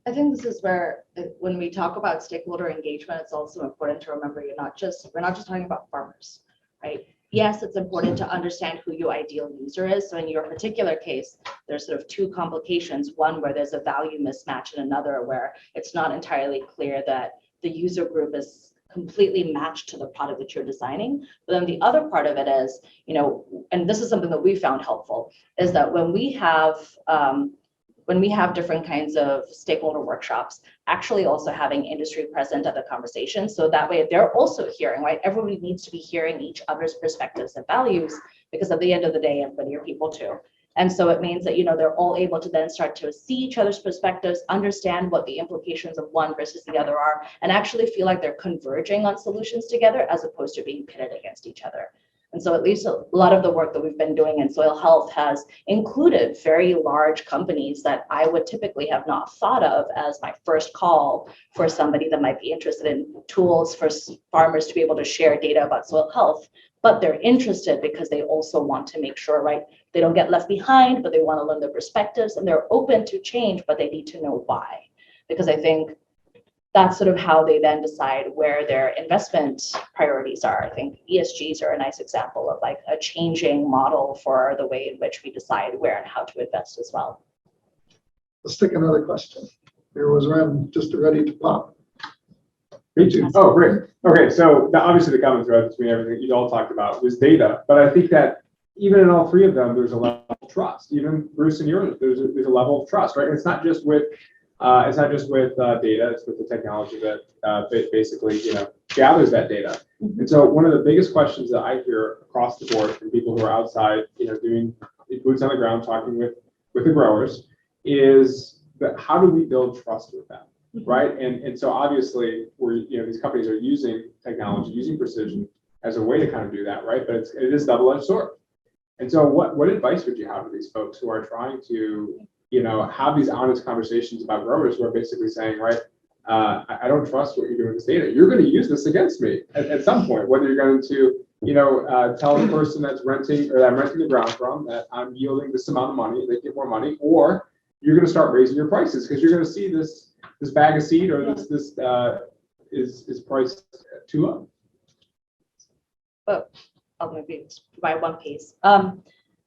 [SPEAKER 6] I think this is where, when we talk about stakeholder engagement, it's also important to remember we're not just talking about farmers, right? Yes, it's important to understand who your ideal user is. So in your particular case, there's sort of 2 complications. One where there's a value mismatch, and another where it's not entirely clear that the user group is completely matched to the product that you're designing. But then the other part of it is, and this is something that we found helpful, is that when we have different kinds of stakeholder workshops, actually also having industry present at the conversation. So that way they're also hearing, right? Everybody needs to be hearing each other's perspectives and values, because at the end of the day, everybody are people too. And so it means that, they're all able to then start to see each other's perspectives, understand what the implications of one versus the other are, and actually feel like they're converging on solutions together as opposed to being pitted against each other. And so at least a lot of the work that we've been doing in soil health has included very large companies that I would typically have not thought of as my first call for somebody that might be interested in tools for farmers to be able to share data about soil health. But they're interested because they also want to make sure, right, they don't get left behind, but they want to learn their perspectives, and they're open to change, but they need to know why. Because I think that's sort of how they then decide where their investment priorities are. I think ESGs are a nice example of like a changing model for the way in which we decide where and how to invest as well.
[SPEAKER 1] Let's take another question. There was Ren just ready to pop.
[SPEAKER 3] Me too. Oh, great. Okay, so obviously the common thread between everything you all talked about was data, but I think that even in all three of them, there's a level of trust. Even Bruce and yours, there's a level of trust, right? And it's not just with data; it's with the technology that basically gathers that data. And so one of the biggest questions that I hear across the board from people who are outside, doing boots on the ground, talking with the growers, is that how do we build trust with them? Right. And so obviously these companies are using technology, using precision as a way to kind of do that. Right. But it is double-edged sword. And so what advice would you have for these folks who are trying to, have these honest conversations about growers who are basically saying, right, I don't trust what you're doing with this data. You're going to use this against me at some point, whether you're going to, tell the person that's renting or that I'm renting the ground from that I'm yielding this amount of money, they get more money, or you're going to start raising your prices because you're going to see this bag of seed or this is priced too low.
[SPEAKER 6] But I'll maybe provide one piece.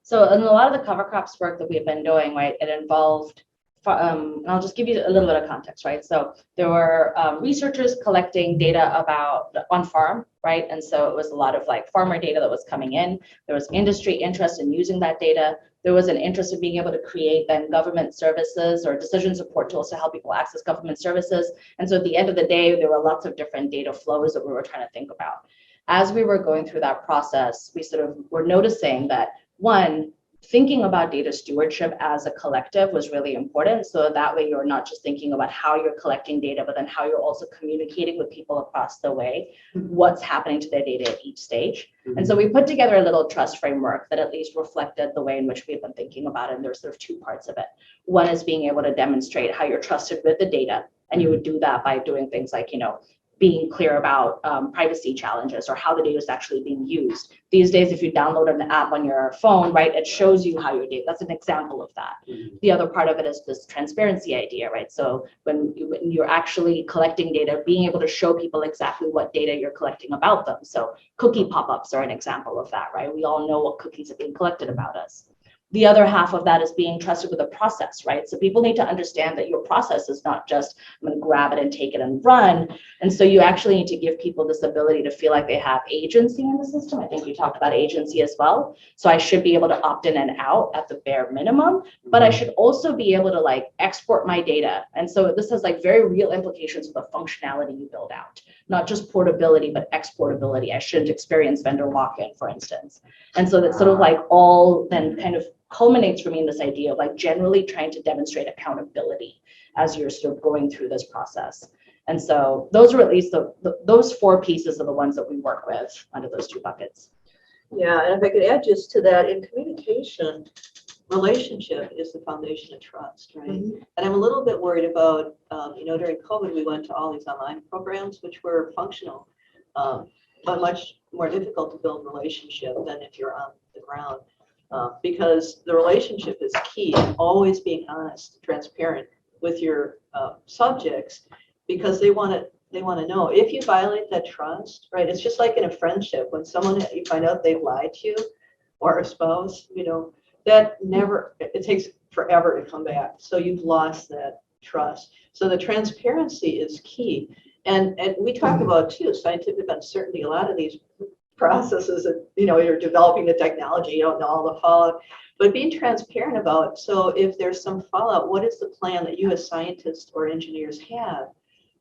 [SPEAKER 6] So in a lot of the cover crops work that we've been doing, right, it involved, and I'll just give you a little bit of context, right? So there were researchers collecting data about on-farm, right? And so it was a lot of like farmer data that was coming in. There was industry interest in using that data. There was an interest in being able to create then government services or decision support tools to help people access government services. And so at the end of the day, there were lots of different data flows that we were trying to think about. As we were going through that process, we sort of were noticing that one, thinking about data stewardship as a collective was really important. So that way you're not just thinking about how you're collecting data, but then how you're also communicating with people across the way, what's happening to their data at each stage. And so we put together a little trust framework that at least reflected the way in which we've been thinking about it. And there's sort of two parts of it. One is being able to demonstrate how you're trusted with the data. And you would do that by doing things like, being clear about privacy challenges or how the data is actually being used. These days, if you download an app on your phone, right, it shows you how your data, that's an example of that. The other part of it is this transparency idea, right? So when you're actually collecting data, being able to show people exactly what data you're collecting about them. So cookie pop-ups are an example of that, right? We all know what cookies are being collected about us. The other half of that is being trusted with a process, right? So people need to understand that your process is not just, I'm going to grab it and take it and run. And so you actually need to give people this ability to feel like they have agency in the system. I think you talked about agency as well. So I should be able to opt in and out at the bare minimum, but I should also be able to like export my data. And so this has like very real implications for the functionality you build out, not just portability, but exportability. I shouldn't experience vendor lock-in, for instance. And so that's sort of like all then kind of culminates for me in this idea of like generally trying to demonstrate accountability as you're sort of going through this process. And so those are at least those four pieces are the ones that we work with under those two buckets.
[SPEAKER 8] Yeah, and if I could add just to that, in communication, relationship is the foundation of trust, right? And I'm a little bit worried about, during COVID, we went to all these online programs, which were functional, but much more difficult to build relationship than if you're on the ground. Because the relationship is key, and always being honest, transparent with your subjects, because they want to know if you violate that trust, right? It's just like in a friendship, when you find out they've lied to you, or a spouse, that it takes forever to come back. So you've lost that trust. So the transparency is key. And we talk about too, scientific uncertainty, a lot of these processes that, you're developing the technology, you don't know all the fallout, but being transparent about, so if there's some fallout, what is the plan that you as scientists or engineers have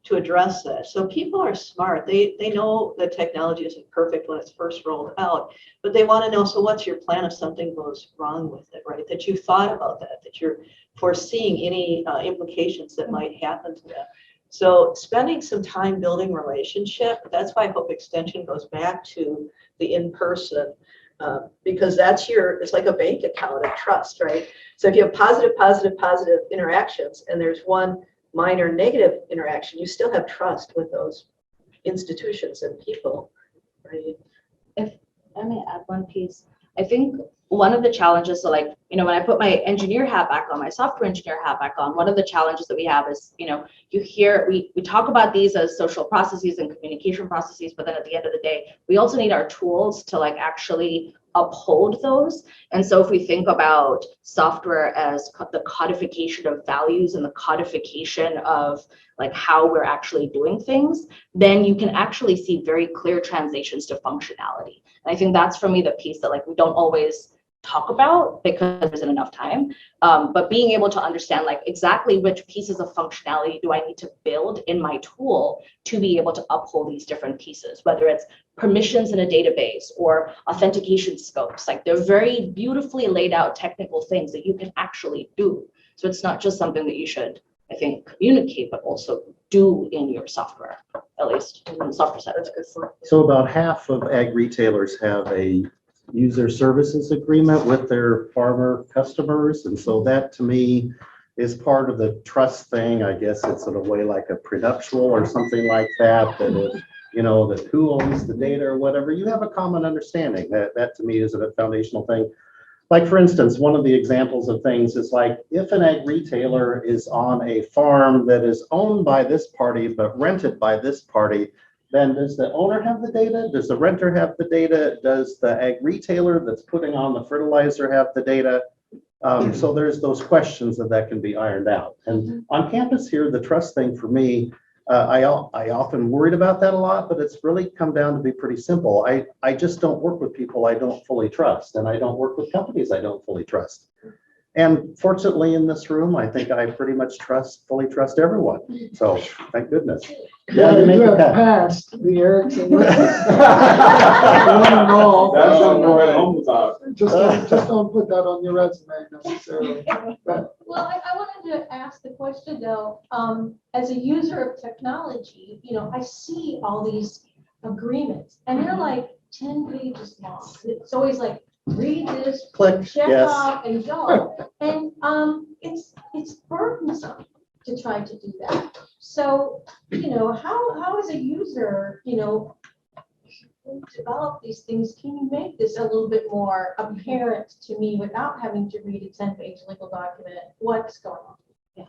[SPEAKER 8] to address that? So people are smart. They know the technology isn't perfect when it's first rolled out, but they want to know, so what's your plan if something goes wrong with it, right? That you thought about that you're foreseeing any implications that might happen to that. So spending some time building relationship, that's why I hope extension goes back to the in-person, because it's like a bank account of trust, right? So if you have positive interactions and there's one minor negative interaction, you still have trust with those institutions and people, right?
[SPEAKER 6] If I may add one piece, I think one of the challenges, so like, when I put my engineer hat back on, my software engineer hat back on, one of the challenges that we have is, you hear, we talk about these as social processes and communication processes, but then at the end of the day, we also need our tools to like actually uphold those. And so if we think about software as the codification of values and the codification of like how we're actually doing things, then you can actually see very clear translations to functionality. And I think that's for me the piece that like we don't always talk about because there isn't enough time, but being able to understand like exactly which pieces of functionality do I need to build in my tool to be able to uphold these different pieces, whether it's permissions in a database or authentication scopes. Like they're very beautifully laid out technical things that you can actually do. So it's not just something that you should, I think, communicate, but also do in your software, at least in the software side.
[SPEAKER 2] So about half of ag retailers have a user services agreement with their farmer customers. And so that to me is part of the trust thing. I guess it's in a way like a prenuptial or something like that, that if, that who owns the data or whatever, you have a common understanding. That to me is a foundational thing. Like for instance, one of the examples of things is like if an ag retailer is on a farm that is owned by this party but rented by this party, then does the owner have the data? Does the renter have the data? Does the ag retailer that's putting on the fertilizer have the data? So there's those questions that can be ironed out. And on campus here, the trust thing for me, I often worried about that a lot, but it's really come down to be pretty simple. I just don't work with people I don't fully trust, and I don't work with companies I don't fully trust. And fortunately in this room, I think I pretty much fully trust everyone. So thank goodness.
[SPEAKER 1] Yeah,
[SPEAKER 2] you make
[SPEAKER 1] you
[SPEAKER 2] it
[SPEAKER 1] have
[SPEAKER 2] pass.
[SPEAKER 1] passed the Erickson.
[SPEAKER 3] That's something to write home about.
[SPEAKER 1] Just don't put that on your resume necessarily. But
[SPEAKER 9] Well, I wanted to ask the question though, as a user of technology, I see all these agreements and they're like 10 pages long. It's always like, read this,
[SPEAKER 2] Click,
[SPEAKER 9] check
[SPEAKER 2] yes.
[SPEAKER 9] out and go. And it's burdensome to try to do that. So, how as a user, develop these things, can you make this a little bit more apparent to me without having to read a 10-page legal document, what's going on?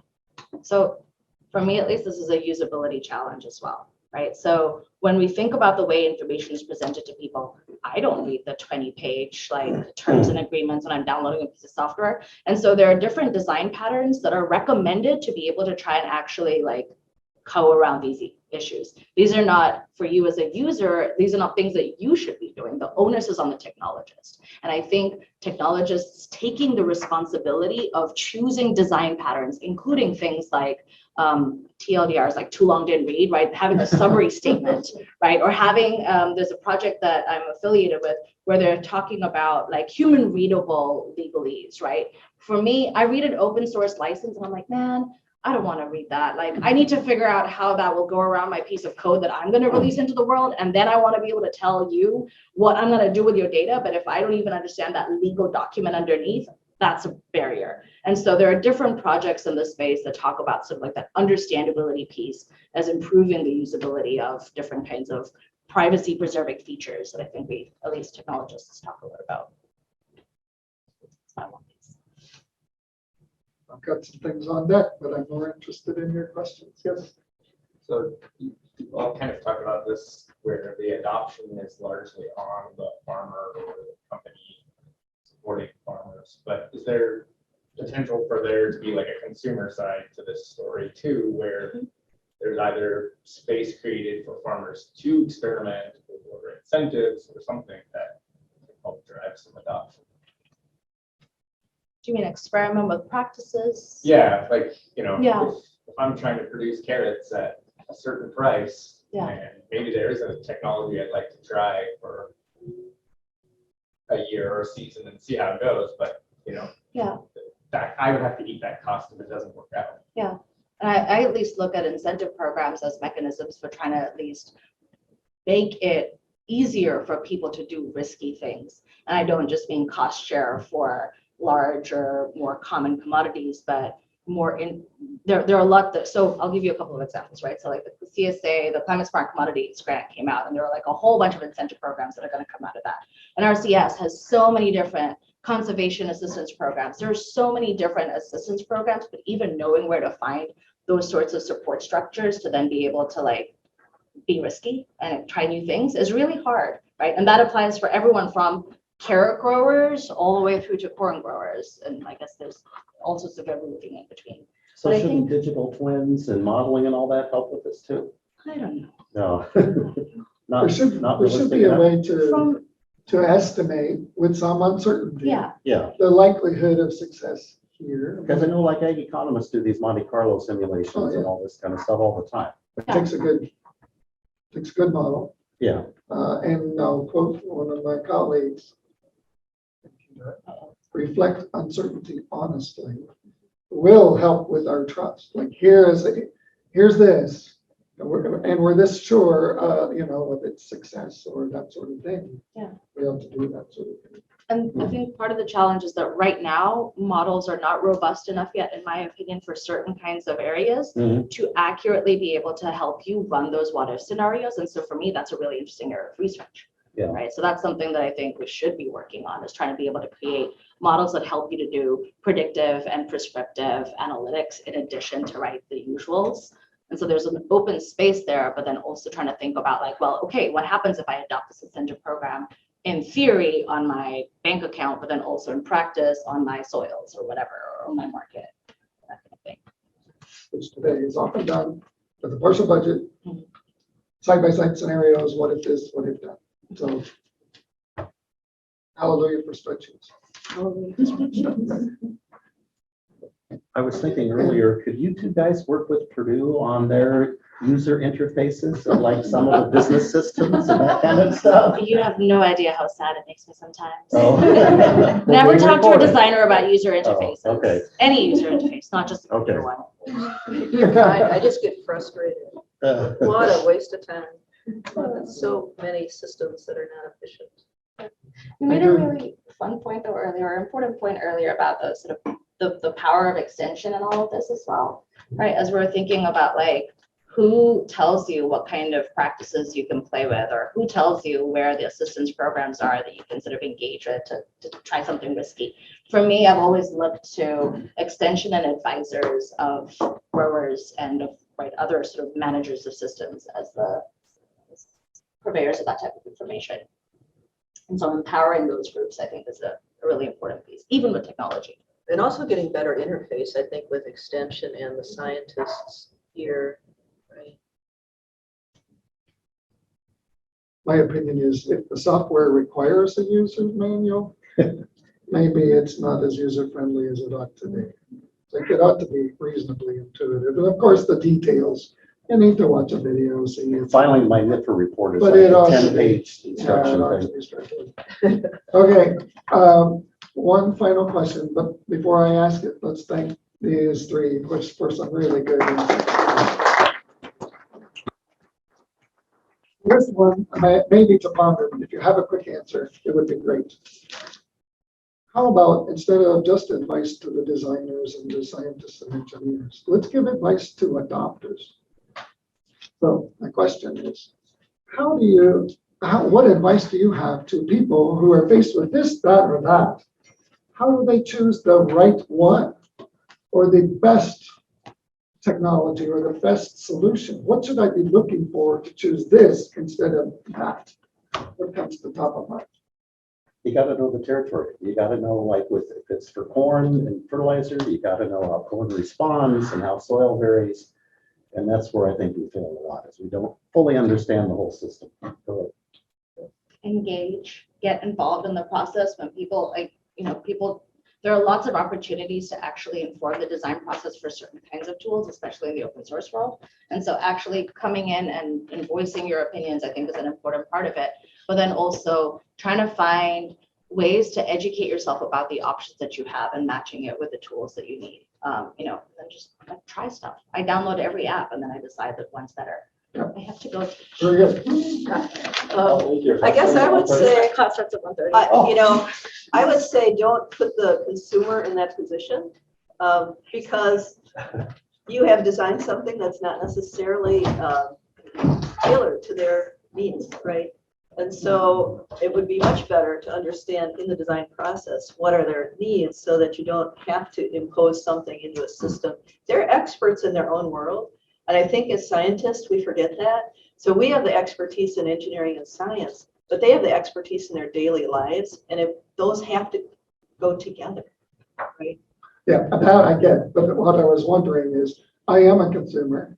[SPEAKER 6] So for me, at least, this is a usability challenge as well, right? So when we think about the way information is presented to people, I don't read the 20-page like terms and agreements when I'm downloading a piece of software. And so there are different design patterns that are recommended to be able to try and actually like go around these issues. These are not, for you as a user, these are not things that you should be doing. The onus is on the technologist. And I think technologists taking the responsibility of choosing design patterns, including things like TLDRs, like too long didn't read, right? Having a summary statement, right? Or having, there's a project that I'm affiliated with where they're talking about like human readable legalese, right? For me, I read an open source license and I'm like, man, I don't want to read that. Like, I need to figure out how that will go around my piece of code that I'm going to release into the world. And then I want to be able to tell you what I'm going to do with your data. But if I don't even understand that legal document underneath, that's a barrier. And so there are different projects in this space that talk about sort of like that understandability piece as improving the usability of different kinds of privacy preserving features that I think we, at least technologists, talk a lot about. That's my one piece.
[SPEAKER 1] I've got some things on deck, but I'm more interested in your questions. Yes.
[SPEAKER 7] So you all kind of talked about this where the adoption is largely on the farmer or the company supporting farmers, but is there potential for there to be like a consumer side to this story too, where there's either space created for farmers to experiment or incentives or something that can help drive some adoption.
[SPEAKER 6] Do you mean experiment with practices?
[SPEAKER 7] Yeah, like, you know,
[SPEAKER 6] Yeah.
[SPEAKER 7] if I'm trying to produce carrots at a certain price,
[SPEAKER 6] Yeah.
[SPEAKER 7] and maybe there is a technology I'd like to try for a year or a season and see how it goes, but, you know,
[SPEAKER 6] Yeah.
[SPEAKER 7] that I would have to eat that cost if it doesn't work out.
[SPEAKER 6] Yeah, and I at least look at incentive programs as mechanisms for trying to at least make it easier for people to do risky things. And I don't just mean cost share for larger, more common commodities, but more in, there are a lot that, so I'll give you a couple of examples, right? So like the CSA, the Climate Smart Commodities Grant came out, and there are like a whole bunch of incentive programs that are going to come out of that. And RCS has so many different conservation assistance programs. There's so many different assistance programs, but even knowing where to find those sorts of support structures to then be able to like be risky and try new things is really hard, right? And that applies for everyone from carrot growers all the way through to corn growers. And I guess there's all sorts of everything in between.
[SPEAKER 2] So
[SPEAKER 6] But I
[SPEAKER 2] shouldn't
[SPEAKER 6] think-
[SPEAKER 2] digital twins and modeling and all that help with this too?
[SPEAKER 6] I don't know.
[SPEAKER 2] No.
[SPEAKER 1] There should,
[SPEAKER 2] Not
[SPEAKER 1] there should
[SPEAKER 2] realistic
[SPEAKER 1] be a
[SPEAKER 2] enough?
[SPEAKER 1] way to,
[SPEAKER 6] From,
[SPEAKER 1] to estimate with some uncertainty.
[SPEAKER 6] yeah,
[SPEAKER 2] Yeah,
[SPEAKER 1] The likelihood of success here.
[SPEAKER 2] because I know like ag economists do these Monte Carlo simulations
[SPEAKER 1] Oh, yeah.
[SPEAKER 2] and all this kind of stuff all the time.
[SPEAKER 1] It takes a good model.
[SPEAKER 2] Yeah,
[SPEAKER 1] And I'll quote one of my colleagues. Reflect uncertainty honestly will help with our trust. Like here's this, and we're this sure, of its success or that sort of thing.
[SPEAKER 6] Yeah.
[SPEAKER 1] We have to do that sort of thing.
[SPEAKER 6] and I think part of the challenge is that right now, models are not robust enough yet, in my opinion, for certain kinds of areas
[SPEAKER 2] Mhm.
[SPEAKER 6] to accurately be able to help you run those what if scenarios. And so for me, that's a really interesting area of research.
[SPEAKER 2] Yeah.
[SPEAKER 6] Right. So that's something that I think we should be working on, is trying to be able to create models that help you to do predictive and prescriptive analytics in addition to the usuals. And so there's an open space there, but then also trying to think about like, well, okay, what happens if I adopt this incentive program in theory on my bank account, but then also in practice on my soils or whatever, or on my market, that kind of thing.
[SPEAKER 1] Which today is often done with a partial budget, side-by-side scenarios, what if this, what if that. So hallelujah for spreadsheets.
[SPEAKER 2] I was thinking earlier, could you two guys work with Purdue on their user interfaces of like some of the business systems and that kind of stuff?
[SPEAKER 6] You have no idea how sad it makes me sometimes.
[SPEAKER 2] Oh.
[SPEAKER 6] Never
[SPEAKER 2] Well,
[SPEAKER 6] talk to a
[SPEAKER 2] recorded.
[SPEAKER 6] designer about user interfaces.
[SPEAKER 2] okay.
[SPEAKER 6] Any user interface, not just a
[SPEAKER 2] Okay.
[SPEAKER 6] computer one.
[SPEAKER 10] I just get frustrated. What a waste of time. So many systems that are not efficient.
[SPEAKER 6] You made a really fun point though earlier, or important point earlier about the sort of the power of extension and all of this as well, right? As we're thinking about like, who tells you what kind of practices you can play with, or who tells you where the assistance programs are that you can sort of engage with to try something risky. For me, I've always looked to extension and advisors of growers and of other sort of managers of systems as the purveyors of that type of information. And so empowering those groups, I think, is a really important piece, even with technology.
[SPEAKER 10] And also getting better interface, I think, with extension and the scientists here, right?
[SPEAKER 1] My opinion is if the software requires a user manual, maybe it's not as user-friendly as it ought to be. Like it ought to be reasonably intuitive. And of course, the details, you need to watch a video, see it.
[SPEAKER 2] Finally, my NIFR report is
[SPEAKER 1] But
[SPEAKER 2] like
[SPEAKER 1] it
[SPEAKER 2] a
[SPEAKER 1] ought to
[SPEAKER 2] 10-page
[SPEAKER 1] Yeah, it
[SPEAKER 2] instruction
[SPEAKER 1] ought to
[SPEAKER 2] thing.
[SPEAKER 1] be straightforward. Okay, one final question, but before I ask it, let's thank these three for some really good insights. Here's one, maybe to ponder, if you have a quick answer, it would be great. How about instead of just advice to the designers and the scientists and engineers, let's give advice to adopters. So my question is, what advice do you have to people who are faced with this, that, or that? How do they choose the right one or the best technology or the best solution? What should I be looking for to choose this instead of that? What comes to the top of mind?
[SPEAKER 2] You got to know the territory. You got to know, like, if it's for corn and fertilizer, you got to know how corn responds and how soil varies. And that's where I think we fail a lot, is we don't fully understand the whole system. Go
[SPEAKER 6] Engage, get involved in the process when people, like, there are lots of opportunities to actually inform the design process for certain kinds of tools, especially in the open source world. And so actually coming in and voicing your opinions, I think, is an important part of it. But then also trying to find ways to educate yourself about the options that you have and matching it with the tools that you need. And then just like, try stuff. I download every app and then I decide that one's better. I have to go.
[SPEAKER 1] Very good.
[SPEAKER 3] Thank you.
[SPEAKER 10] I guess I would say,
[SPEAKER 6] Class starts at 1:30.
[SPEAKER 10] I would say don't put the consumer in that position, because you have designed something that's not necessarily tailored to their needs, right? And so it would be much better to understand in the design process, what are their needs, so that you don't have to impose something into a system. They're experts in their own world. And I think as scientists, we forget that. So we have the expertise in engineering and science, but they have the expertise in their daily lives. And if those have to go together, right?
[SPEAKER 1] Yeah, that I get, but what I was wondering is, I am a consumer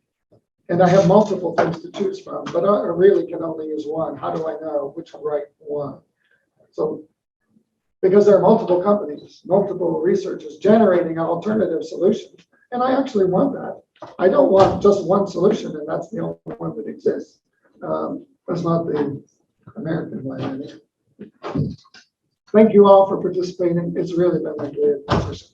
[SPEAKER 1] and I have multiple things to choose from, but I really can only use one. How do I know which right one? So, because there are multiple companies, multiple researchers generating alternative solutions, and I actually want that. I don't want just one solution and that's the only one that exists. That's not the American way. Thank you all for participating. It's really been a good discussion.